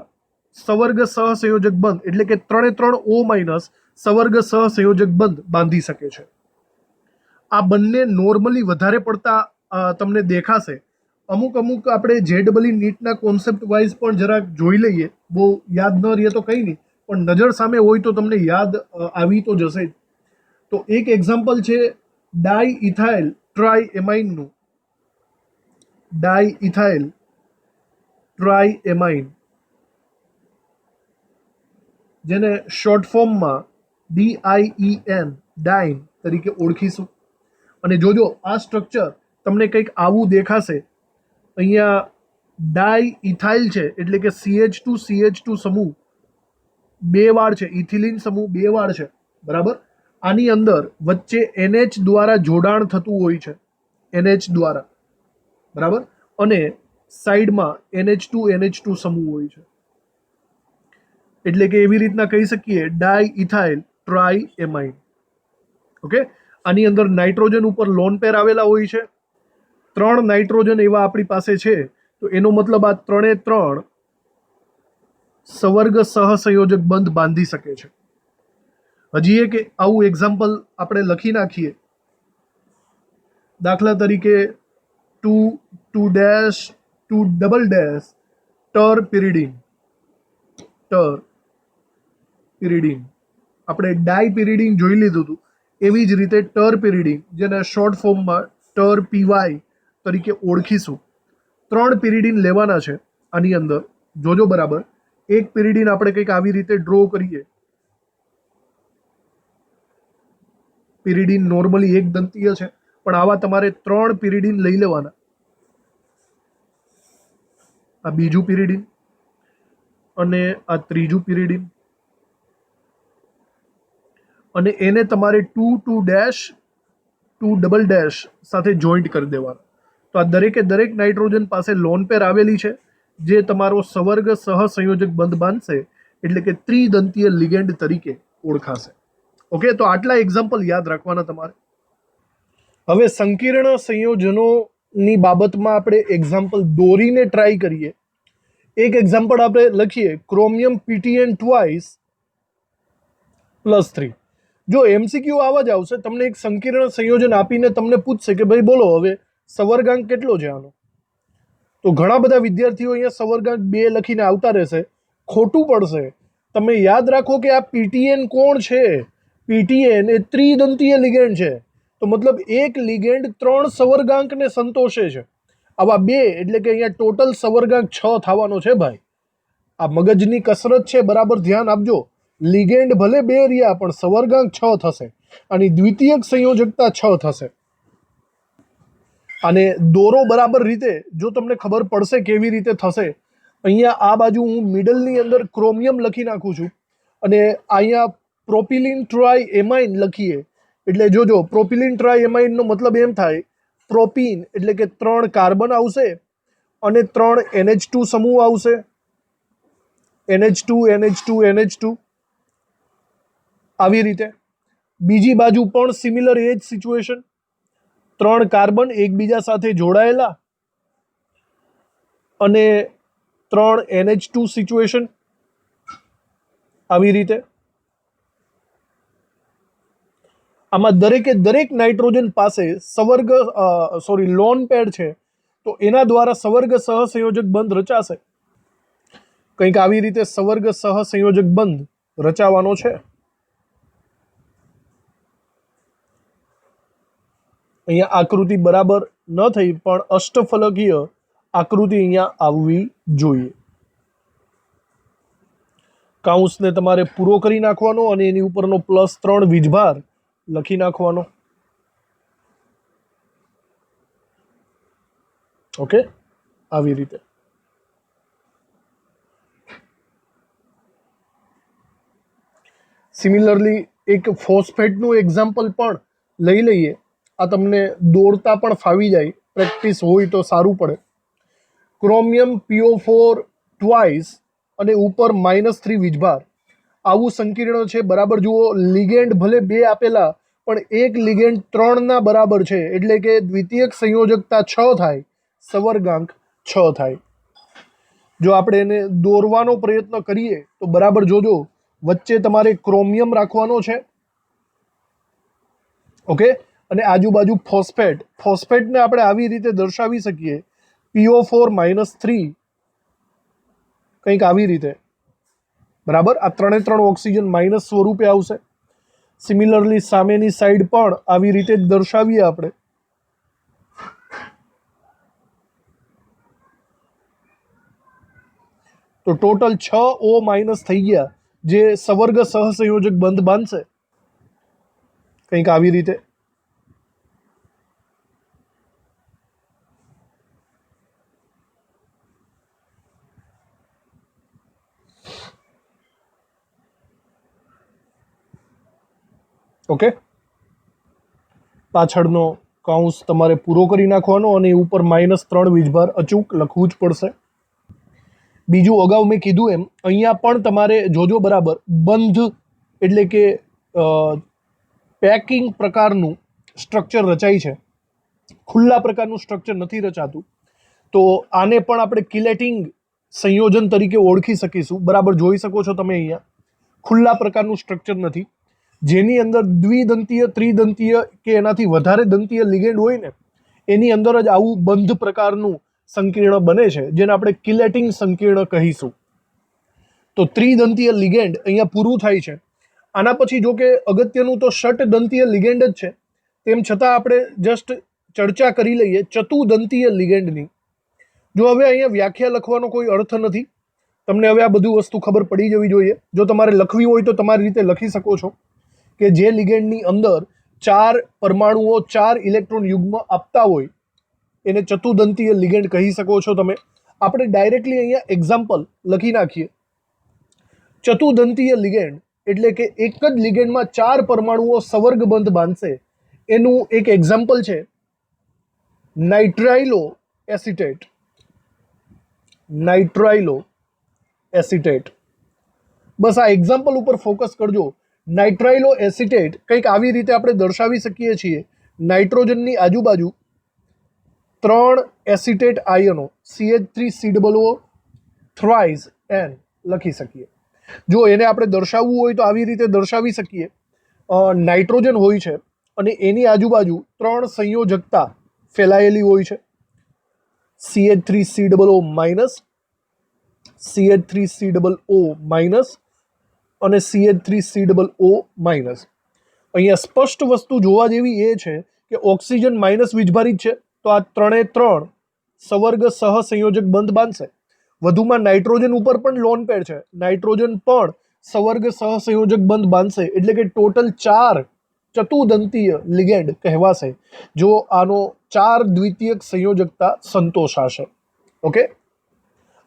Speaker 1: સવર્ગ સહસંયોજક બંધ એટલે કે 3 O- સવર્ગ સહસંયોજક બંધ બાંધી શકે છે. આ બંને નોર્મલી વધારે પડતા તમને દેખાશે. અમુક આપણે JEE નીટના કોન્સેપ્ટ વાઇઝ પણ જરાક જોઈ લઈએ, બહુ યાદ ન રહે તો કંઈ નહીં, પણ નજર સામે હોય તો તમને યાદ આવી તો જશે જ. તો એક એક્ઝામ્પલ છે ડાઇઇથાઇલ ટ્રાઇએમાઇનનું. ડાઇઇથાઇલ ટ્રાઇએમાઇન, જેને શોર્ટ ફોર્મમાં DIEN ડાઇન તરીકે ઓળખીશું. અને જોજો આ સ્ટ્રક્ચર તમને કંઈક આવું દેખાશે. અહીંયા ડાઇઇથાઇલ છે એટલે કે CH2 સમૂહ 2 વાર છે, ઇથિલિન સમૂહ 2 વાર છે, બરાબર. આની અંદર વચ્ચે NH દ્વારા જોડાણ થતું હોય છે, NH દ્વારા, બરાબર. અને સાઈડમાં NH2 સમૂહ હોય છે, એટલે કે એવી રીતના કહી શકીએ ડાઇઇથાઇલ ટ્રાઇએમાઇન. ઓકે. આની અંદર નાઇટ્રોજન ઉપર લોન પેર આવેલા હોય છે. 3 નાઇટ્રોજન એવા આપણી પાસે છે, તો એનો મતલબ આ 3 સવર્ગ સહસંયોજક બંધ બાંધી શકે છે. હજી એક આવું એક્ઝામ્પલ આપણે લખી નાખીએ. દાખલા તરીકે 2 ટરપિરિડીન. આપણે ડાયપિરિડીન જોઈ લીધું હતું. એવી જ રીતે ટરપિરિડીન, જેને શોર્ટ ફોર્મમાં TRPY તરીકે ઓળખીશું. 3 પિરિડીન લેવાના છે આની અંદર. જોજો બરાબર. એક પિરિડીન આપણે કંઈક આવી રીતે ડ્રો કરીએ. પિરિડીન નોર્મલી એક દંતીય છે, પણ આવા તમારે 3 પિરિડીન લઈ લેવાના. આ બીજું પિરિડીન અને આ ત્રીજું પિરિડીન, અને એને તમારે 2 સાથે જોઈન્ટ કરી દેવાના. તો આ દરેકે દરેક નાઇટ્રોજન પાસે લોન પેર આવેલી છે, જે તમારો સવર્ગ સહસંયોજક બંધ બાંધશે, એટલે કે ત્રિદંતીય લિગેન્ડ તરીકે ઓળખાશે. ઓકે, તો આટલા એક્ઝામ્પલ યાદ રાખવાના તમારે. હવે સંકીર્ણ સંયોજનોની બાબતમાં આપણે એક્ઝામ્પલ દોરીને ટ્રાય કરીએ. એક એક્ઝામ્પલ આપણે લખીએ, ક્રોમિયમ PTN ટ્વાઇસ +3. જો MCQ આવા જ આવશે, તમને એક સંકીર્ણ સંયોજન આપીને તમને પૂછશે કે ભાઈ બોલો હવે સવર્ગાંક કેટલો છે આનો. તો ઘણા બધા વિદ્યાર્થીઓ અહીંયા સવર્ગાંક 2 લખીને આવતા રહેશે. ખોટું પડશે. તમે યાદ રાખો કે આ PTN કોણ છે? PTN એ ત્રિદંતીય લિગેન્ડ છે. તો મતલબ એક લિગેન્ડ 3 સવર્ગાંકને સંતોષે છે. આવા 2 એટલે કે અહીંયા ટોટલ સવર્ગાંક 6 થવાનો છે ભાઈ. આ મગજની કસરત છે, બરાબર ધ્યાન આપજો. લિગેન્ડ ભલે 2 રહ્યા, પણ સવર્ગાંક 6 થશે. અને દ્વિતીયક સંયોજકતા 6 થશે. અને દોરો બરાબર રીતે જો તમને ખબર પડશે કેવી રીતે થશે, અહીંયા આ બાજુ હું મિડલની અંદર ક્રોમિયમ લખી નાખું છું અને અહીંયા પ્રોપિલિન ટ્રાઇએમાઇન લખીએ. એટલે જોજો, પ્રોપિલિન ટ્રાઇએમાઇનનો મતલબ એમ થાય, પ્રોપીન એટલે કે 3 કાર્બન આવશે અને 3 NH2 સમૂહ આવશે. NH2 આવી રીતે. બીજી બાજુ પણ સિમિલર એ જ સિચ્યુએશન, 3 કાર્બન એકબીજા સાથે જોડાયેલા અને 3 NH2 સિચ્યુએશન આવી રીતે. આમાં દરેકે દરેક નાઇટ્રોજન પાસે લોન પેડ છે, તો એના દ્વારા સવર્ગ સહસંયોજક બંધ રચાશે. કંઈક આવી રીતે સવર્ગ સહસંયોજક બંધ રચાવાનો છે. અહીંયા આકૃતિ બરાબર ન થઈ, પણ અષ્ટફલકીય આકૃતિ અહીંયા આવવી જોઈએ. કાઉન્સને તમારે પૂરો કરી નાખવાનો અને એની ઉપરનો +3 વીજભાર લખી નાખવાનો. ઓકે, આવી રીતે. સિમિલરલી એક ફોસ્ફેટનું એક્ઝામ્પલ પણ લઈ લઈએ. આ તમને દોડતા પણ ફાવી જાય, પ્રેક્ટિસ હોય તો સારું પડે. ક્રોમિયમ PO4 ટ્વાઇસ અને ઉપર -3 વીજભાર. આવું સંકીર્ણ છે, બરાબર જુઓ. લિગેન્ડ ભલે 2 આપેલા, પણ એક લિગેન્ડ 3ના બરાબર છે, એટલે કે દ્વિતીયક સંયોજકતા 6 થાય, સવર્ગાંક 6 થાય. જો આપણે એને દોરવાનો પ્રયત્ન કરીએ તો બરાબર જોજો, વચ્ચે તમારે ક્રોમિયમ રાખવાનો છે. ઓકે, અને આજુબાજુ ફોસ્ફેટને આપણે આવી રીતે દર્શાવી શકીએ, PO4 -3, કંઈક આવી રીતે. બરાબર, આ 3 ઓક્સિજન માઇનસ સ્વરૂપે આવશે. સિમિલરલી સામેની સાઈડ પણ આવી રીતે જ દર્શાવીએ આપણે. તો ટોટલ 6 O- થઈ ગયા, જે સવર્ગ સહસંયોજક બંધ બાંધશે, કંઈક આવી રીતે. ઓકે, પાછળનો કાઉન્સ તમારે પૂરો કરી નાખવાનો અને ઉપર -3 વીજભાર અચૂક લખવું જ પડશે. બીજું, અગાઉ મેં કીધું એમ અહીંયા પણ તમારે જોજો બરાબર, બંધ એટલે કે પેકિંગ પ્રકારનું સ્ટ્રક્ચર રચાય છે, ખુલ્લા પ્રકારનું સ્ટ્રક્ચર નથી રચાતું. તો આને પણ આપણે કિલેટિંગ સંયોજન તરીકે ઓળખી શકીશું. બરાબર જોઈ શકો છો તમે અહીંયા, ખુલ્લા પ્રકારનું સ્ટ્રક્ચર નથી, જેની અંદર દ્વિદંતીય, ત્રિદંતીય કે એનાથી વધારે દંતીય લિગેન્ડ હોય ને, એની અંદર જ આવું બંધ પ્રકારનું સંકીર્ણ બને છે, જેને આપણે કિલેટિંગ સંકીર્ણ કહીશું. તો ત્રિદંતીય લિગેન્ડ અહીંયા પૂરું થાય છે. આના પછી જો કે અગત્યનું તો ષટદંતીય લિગેન્ડ જ છે, તેમ છતાં આપણે જસ્ટ ચર્ચા કરી લઈએ ચતુદંતીય લિગેન્ડની. જો હવે અહીંયા વ્યાખ્યા લખવાનો કોઈ અર્થ નથી, તમને હવે આ બધું વસ્તુ ખબર પડી જવી જોઈએ. જો તમારે લખવી હોય તો તમારી રીતે લખી શકો છો કે જે લિગેન્ડની અંદર 4 પરમાણુઓ 4 ઇલેક્ટ્રોન યુગ્મ આપતા હોય એને ચતુદંતીય લિગેન્ડ કહી શકો છો તમે. આપણે ડાયરેક્ટલી અહીંયા એક્ઝામ્પલ લખી નાખીએ. ચતુદંતીય લિગેન્ડ એટલે કે એક જ લિગેન્ડમાં 4 પરમાણુઓ સવર્ગ બંધ બાંધશે, એનું એક એક્ઝામ્પલ છે નાઇટ્રાઇલો એસિટેટ. નાઇટ્રાઇલો એસિટેટ. બસ આ એક્ઝામ્પલ ઉપર ફોકસ કરજો. નાઇટ્રાઇલો એસિટેટ કંઈક આવી રીતે આપણે દર્શાવી શકીએ છીએ. નાઇટ્રોજનની આજુબાજુ 3 એસિટેટ આયનો CH3COO થ્રાઇસ N લખી શકીએ. જો એને આપણે દર્શાવવું હોય તો આવી રીતે દર્શાવી શકીએ. નાઇટ્રોજન હોય છે અને એની આજુબાજુ 3 સંયોજકતા ફેલાયેલી હોય છે, CH3COO માઇનસ, CH3COO માઇનસ અને CH3COO માઇનસ. અહીંયા સ્પષ્ટ વસ્તુ જોવા જેવી એ છે કે ઓક્સિજન માઇનસ વીજભારિત છે, તો આ 3 સવર્ગ સહસંયોજક બંધ બાંધશે. વધુમાં નાઇટ્રોજન ઉપર પણ લોન પેર છે, નાઇટ્રોજન પણ સવર્ગ સહસંયોજક બંધ બાંધશે, એટલે કે ટોટલ 4 ચતુદંતીય લિગેન્ડ કહેવાશે જો આનો 4 દ્વિતીયક સંયોજકતા સંતોષાશે. ઓકે,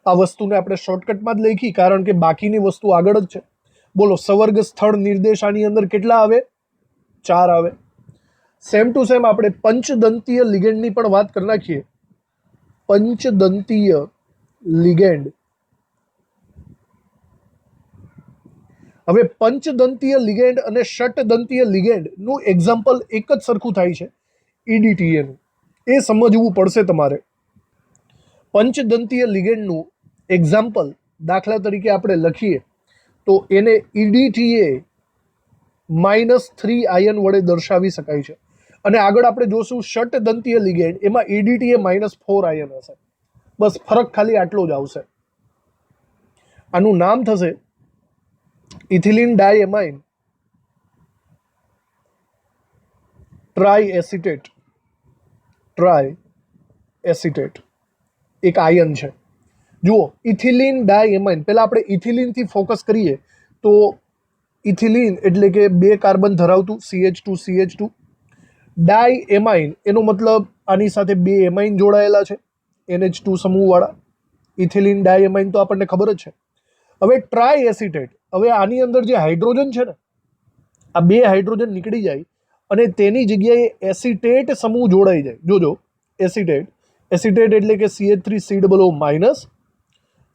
Speaker 1: આ વસ્તુને આપણે શોર્ટકટમાં જ લખી, કારણ કે બાકીની વસ્તુ આગળ જ છે. બોલો, સવર્ગ સ્થળ નિર્દેશાની અંદર કેટલા આવે? 4 આવે. સેમ ટુ સેમ આપણે પંચદંતીય લિગેન્ડની પણ વાત કરી નાખીએ. પંચદંતીય લિગેન્ડ. હવે પંચદંતીય લિગેન્ડ અને ષટદંતીય લિગેન્ડનું એક્ઝામ્પલ એક જ સરખું થાય છે, EDTA નું. એ સમજવું પડશે તમારે. પંચદંતીય લિગેન્ડનું એક્ઝામ્પલ દાખલા તરીકે આપણે લખીએ તો એને EDTA -3 આયન વડે દર્શાવી શકાય છે. અને આગળ આપણે જોશું ષટદંતીય લિગેન્ડ, એમાં EDTA -4 આયન હશે. બસ ફરક ખાલી આટલો જ આવશે. આનું નામ થશે ઇથિલિન ડાયએમાઇન ટ્રાઇએસિટેટ. ટ્રાય એસિટેટ એક આયન છે. જુઓ, ઇથિલિન ડાયએમાઇન, પહેલાં આપણે ઇથિલિનથી ફોકસ કરીએ તો ઇથિલિન એટલે કે 2 કાર્બન ધરાવતું CH2CH2. ડાયએમાઇન એનો મતલબ આની સાથે 2 એમાઇન જોડાયેલા છે NH2 સમૂહવાળા. ઇથિલિન ડાયએમાઇન તો આપણને ખબર જ છે. હવે ટ્રાય એસિટેટ, હવે આની અંદર જે હાઇડ્રોજન છે ને, આ 2 હાઇડ્રોજન નીકળી જાય અને તેની જગ્યાએ એસિટેટ સમૂહ જોડાઈ જાય. જોજો, એસિટેટ એટલે કે CH3COO માઇનસ,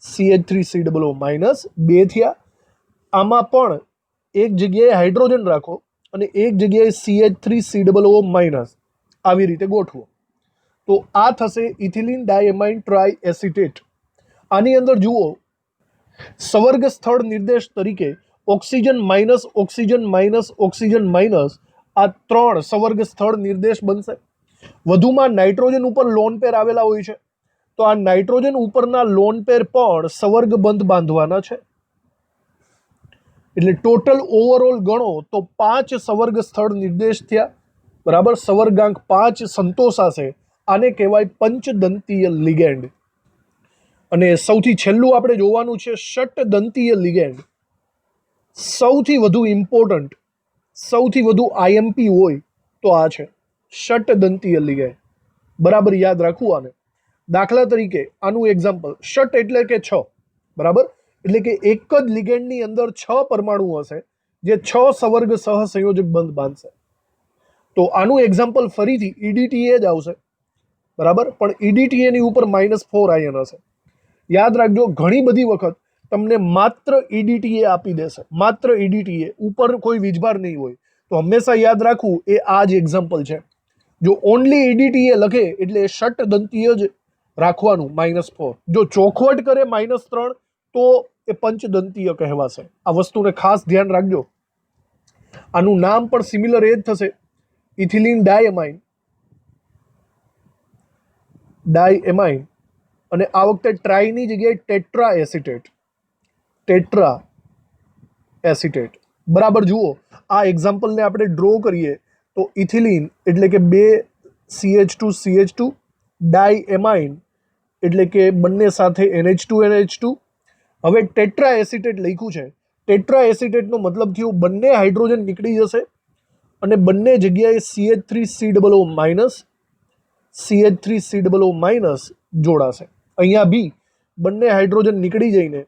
Speaker 1: CH3COO માઇનસ 2 થયા. આમાં પણ એક જગ્યાએ હાઇડ્રોજન રાખો અને એક જગ્યાએ CH3COO માઇનસ, આવી રીતે ગોઠવો તો આ થશે ઇથિલિન ડાયએમાઇન ટ્રાય એસિટેટ. આની અંદર જુઓ, સવર્ગ સ્થળ નિર્દેશ તરીકે oxygen minus oxygen minus oxygen minus, આ 3 સવર્ગ સ્થળ નિર્દેશ બનશે. વધુમાં નાઇટ્રોજન ઉપર લોન પેર આવેલા હોય છે, તો આ નાઇટ્રોજન ઉપરના લોન પેર પણ સવર્ગ બંધ બાંધવાના છે. એટલે ટોટલ ઓવરઓલ ગણો તો 5 સવર્ગ સ્થળ નિર્દેશ થયા, બરાબર. સવર્ગાંક 5 સંતોષાશે. આને કહેવાય પંચદંતીય લિગેન્ડ. અને સૌથી છેલ્લું આપણે જોવાનું છે ષટદંતીય લિગેન્ડ. સૌથી વધુ ઇમ્પોર્ટન્ટ, સૌથી વધુ IMP હોય તો આ છે ષટદંતીય લિગેન્ડ. બરાબર યાદ રાખવું આને. દાખલા તરીકે આનું એક્ઝામ્પલ, ષટ એટલે કે 6, બરાબર. એટલે કે એક જ લિગેન્ડની અંદર 6 પરમાણુ હશે જે 6 સવર્ગ સહસંયોજક બંધ બાંધશે. તો આનું એક્ઝામ્પલ ફરીથી EDTA જ આવશે, બરાબર. પણ EDTA ની ઉપર -4 આયન હશે. યાદ રાખજો, ઘણી બધી વખત તમને માત્ર EDTA આપી દેશે, માત્ર EDTA, ઉપર કોઈ વીજભાર નહીં હોય. તો હંમેશા યાદ રાખવું એ આ જ એક્ઝામ્પલ છે. જો ઓનલી EDTA લખે એટલે ષટદંતીય જ રાખવાનું -4. જો ચોખવટ કરે -3 તો એ પંચદંતીય કહેવાશે. આ વસ્તુને ખાસ ધ્યાન રાખજો. આનું નામ પણ સિમિલર એ જ થશે, ઇથિલિન ડાયએમાઇન. અને આ વખતે ટ્રાયની જગ્યાએ ટેટ્રા એસિટેટ. બરાબર. જુઓ, આ એક્ઝામ્પલને આપણે ડ્રો કરીએ તો ઇથિલિન એટલે કે 2 CH2CH2, ડાયએમાઇન એટલે કે બંને સાથે NH2NH2. હવે ટેટ્રા એસિટેટ લખ્યું છે. ટેટ્રા એસિટેટનો મતલબ થયો બંને હાઇડ્રોજન નીકળી જશે અને બંને જગ્યાએ CH3COO માઇનસ, CH3COO માઇનસ જોડાશે. અહીંયા બી બંને હાઇડ્રોજન નીકળી જઈને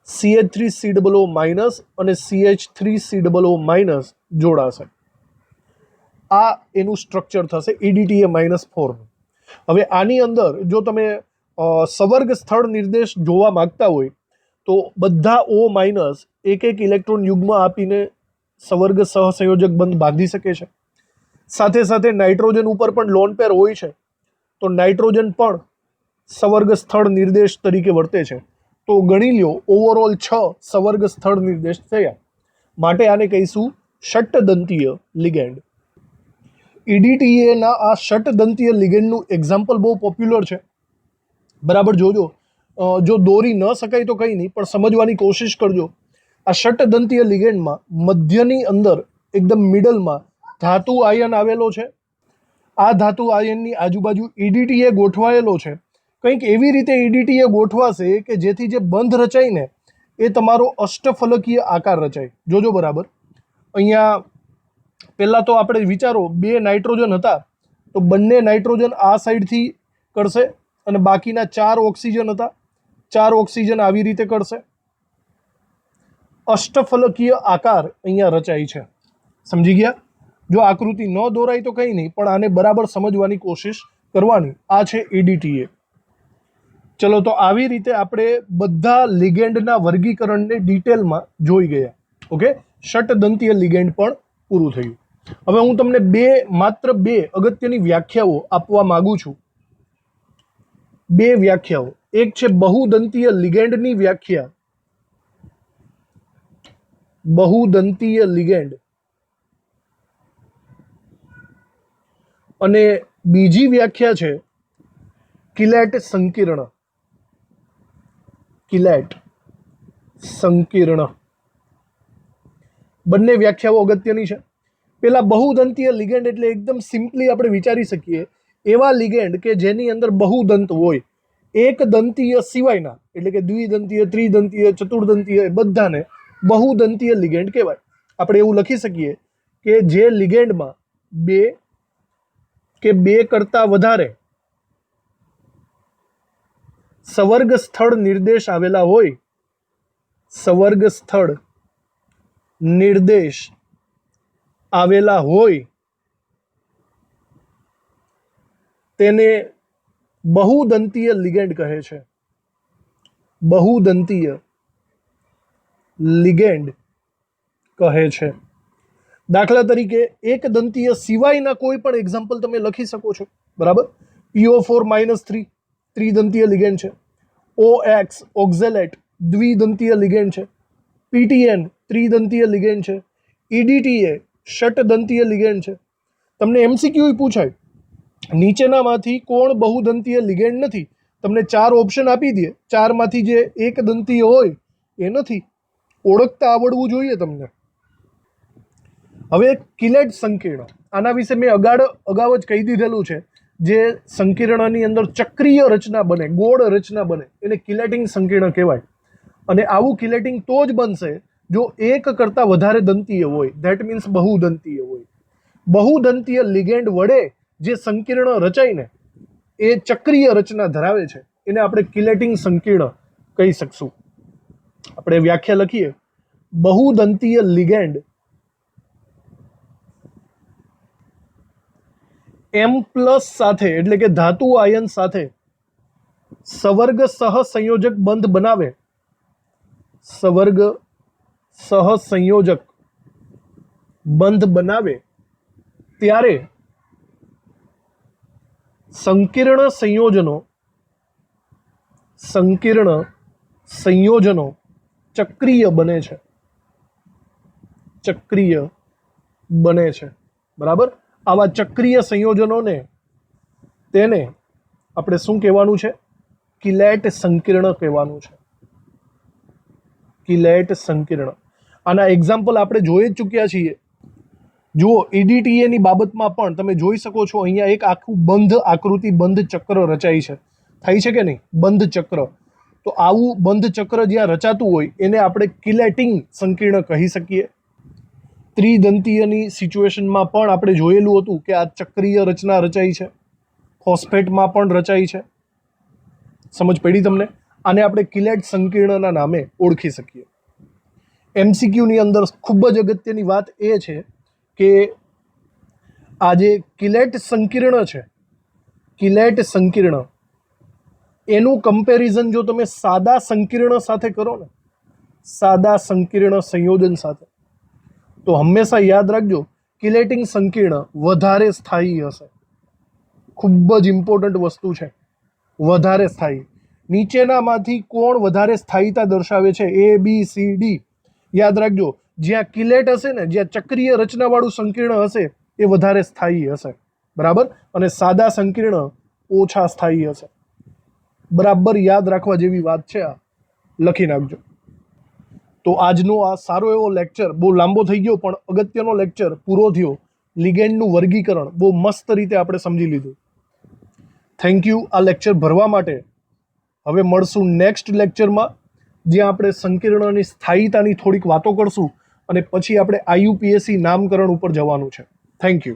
Speaker 1: CH3COO માઇનસ અને CH3COO માઇનસ જોડાશે. આ એનું સ્ટ્રક્ચર થશે EDTA -4. હવે આની અંદર જો તમે સવર્ગ સ્થળ નિર્દેશ જોવા માંગતા હોય તો બધા O માઇનસ એક ઇલેક્ટ્રોન યુગ્મ આપીને સવર્ગ સહસંયોજક બંધ બાંધી શકે છે. સાથે સાથે નાઇટ્રોજન ઉપર પણ લોન પેર હોય છે, તો નાઇટ્રોજન પણ સવર્ગ સ્થળ નિર્દેશ તરીકે વર્તે છે. તો ગણી લ્યો ઓવરઓલ 6 સવર્ગ સ્થળ નિર્દેશ થયા. માટે આને કહીશું ષટદંતીય લિગેન્ડ. EDTA ના આ ષટદંતીય લિગેન્ડનું એક્ઝામ્પલ બહુ પોપ્યુલર છે, બરાબર. જોજો, જો દોરી ન શકાય તો કંઈ નહીં, પણ સમજવાની કોશિશ કરજો. આ ષટદંતીય લિગેન્ડમાં મધ્યની અંદર એકદમ મિડલમાં ધાતુ આયન આવેલો છે. આ ધાતુ આયનની આજુબાજુ EDTA ગોઠવાયેલો છે. કંઈક એવી રીતે EDTA ગોઠવાશે કે જેથી જે બંધ રચાય ને એ તમારો અષ્ટફલકીય આકાર રચાય. જોજો બરાબર. અહીંયા પહેલાં તો આપણે વિચારો, 2 નાઇટ્રોજન હતા તો બંને નાઇટ્રોજન આ સાઈડથી કરશે અને બાકીના 4 ઓક્સિજન હતા, 4 ઓક્સિજન આવી રીતે કરશે. અષ્ટફલકીય આકાર અહીંયા રચાય છે. સમજી ગયા? જો આકૃતિ ન દોરાય તો કંઈ નહીં, પણ આને બરાબર સમજવાની કોશિશ કરવાની. આ છે EDTA. ચલો, તો આવી રીતે આપણે બધા લિગેન્ડના વર્ગીકરણને ડિટેલમાં જોઈ ગયા. ઓકે, ષટદંતીય લિગેન્ડ પણ પૂરું થયું. હવે હું તમને માત્ર બે અગત્યની વ્યાખ્યાઓ આપવા માંગુ છું. 2 વ્યાખ્યાઓ. એક છે બહુદંતીય લિગેન્ડની વ્યાખ્યા, બહુદંતીય લિગેન્ડ, અને બીજી વ્યાખ્યા છે કિલેટ સંકીર્ણ. કિલેટ સંકીર્ણ. બંને વ્યાખ્યાઓ અગત્યની છે. પેલા બહુદંતીય લિગેન્ડ એટલે એકદમ સિમ્પલી આપણે વિચારી શકીએ એવા લિગેન્ડ કે જેની અંદર બહુદંત હોય, એક દંતીય સિવાયના એટલે કે દ્વિદંતીય, ત્રિદંતીય, ચતુર્દંતીય બધાને બહુદંતીય લિગેન્ડ કહેવાય. આપણે એવું લખી શકીએ કે જે લિગેન્ડમાં બે કે બે કરતાં વધારે સવર્ગ સ્થળ નિર્દેશ આવેલા હોય, સવર્ગ સ્થળ નિર્દેશ આવેલા હોય તેને બહુદંતીય લિગેન્ડ કહે છે. બહુદંતીય લિગેન્ડ કહે છે. દાખલા તરીકે એક દંતીય સિવાયના કોઈ પણ એક્ઝામ્પલ તમે લખી શકો છો. બરાબર. PO4-3 ત્રિદંતીય લિગેન્ડ છે. OX ઓક્ઝેલેટ દ્વિદંતીય લિગેન્ડ છે. PTN ત્રિદંતીય લિગેન્ડ છે. EDTA ષટદંતીય લિગેન્ડ છે. તમને MCQ પૂછાય નીચેનામાંથી કોણ બહુદંતીય લિગેન્ડ નથી? તમને 4 ઓપ્શન આપી દે, 4માંથી જે એક દંતીય હોય એ નથી. ઓળખતા આવડવું જોઈએ તમને. હવે કિલેટ સંકીર્ણ, આના વિશે મેં અગાઉ જ કહી દીધેલું છે. જે સંકીર્ણની અંદર ચક્રીય રચના બને, ગોળ રચના બને એને કિલેટિંગ સંકીર્ણ કહેવાય. અને આવું કિલેટિંગ તો જ બનશે જો એક કરતાં વધારે દંતીય હોય, ધેટ મીન્સ બહુદંતીય હોય. બહુદંતીય લિગેન્ડ વડે જે સંકીર્ણ રચાય ને એ ચક્રીય રચના ધરાવે છે, એને આપણે કિલેટિંગ સંકીર્ણ કહી શકશું. આપણે વ્યાખ્યા લખીએ. બહુદંતીય લિગેન્ડ M+ સાથે એટલે કે ધાતુ આયન સાથે સવર્ગ સહસંયોજક બંધ બનાવે, સવર્ગ સહસંયોજક બંધ બનાવે ત્યારે સંકીર્ણ સંયોજનો ચક્રીય બને છે. ચક્રીય બને છે. બરાબર. આવા ચક્રીય સંયોજનોને તેને આપણે શું કહેવાનું છે? કિલેટ સંકીર્ણ કહેવાનું છે. કિલેટ સંકીર્ણ. આના એક્ઝામ્પલ આપણે જોઈ જ ચૂક્યા છીએ. જુઓ, EDTA ની બાબતમાં પણ તમે જોઈ શકો છો અહીંયા એક આખું બંધ આકૃતિ, બંધ ચક્ર રચાય છે. થાય છે કે નહીં? બંધ ચક્ર. તો આવું બંધ ચક્ર જ્યાં રચાતું હોય એને આપણે કિલેટિંગ સંકીર્ણ કહી શકીએ. ત્રિદંતીયની સિચ્યુએશનમાં પણ આપણે જોયેલું હતું કે આ ચક્રીય રચના રચાઈ છે. ફોસ્ફેટમાં પણ રચાઈ છે. સમજ પડી તમને? આને આપણે કિલેટ સંકીર્ણના નામે ઓળખી શકીએ. MCQની અંદર ખૂબ જ અગત્યની વાત એ છે કે આ જે કિલેટ સંકીર્ણ છે, કિલેટ સંકીર્ણ એનું કમ્પેરિઝન જો તમે સાદા સંકીર્ણ સાથે કરો ને, સાદા સંકીર્ણ સંયોજન સાથે, તો હંમેશા યાદ રાખજો કિલેટિંગ સંકીર્ણ વધારે સ્થાયી હશે. ખૂબ જ ઇમ્પોર્ટન્ટ વસ્તુ છે, વધારે સ્થાયી. નીચેનામાંથી કોણ વધારે સ્થાયીતા દર્શાવે છે? ABCD. યાદ રાખજો, જ્યાં કિલેટ હશે ને, જ્યાં ચક્રીય રચનાવાળું સંકીર્ણ હશે એ વધારે સ્થાયી હશે. બરાબર. અને સાદા સંકીર્ણ ઓછા સ્થાયી હશે. બરાબર યાદ રાખવા જેવી વાત છે. આ લખી નાખજો. તો આજનો આ સારો એવો લેક્ચર, બહુ લાંબો થઈ ગયો પણ અગત્યનો લેક્ચર પૂરો થયો. લિગેન્ડનું વર્ગીકરણ બહુ મસ્ત રીતે આપણે સમજી લીધું. થેન્ક યુ આ લેક્ચર ભરવા માટે. હવે મળશું નેક્સ્ટ લેક્ચરમાં, જ્યાં આપણે સંકીર્ણની સ્થાયીતાની થોડીક વાતો કરશું અને પછી આપણે IUPAC નામકરણ ઉપર જવાનું છે. Thank you.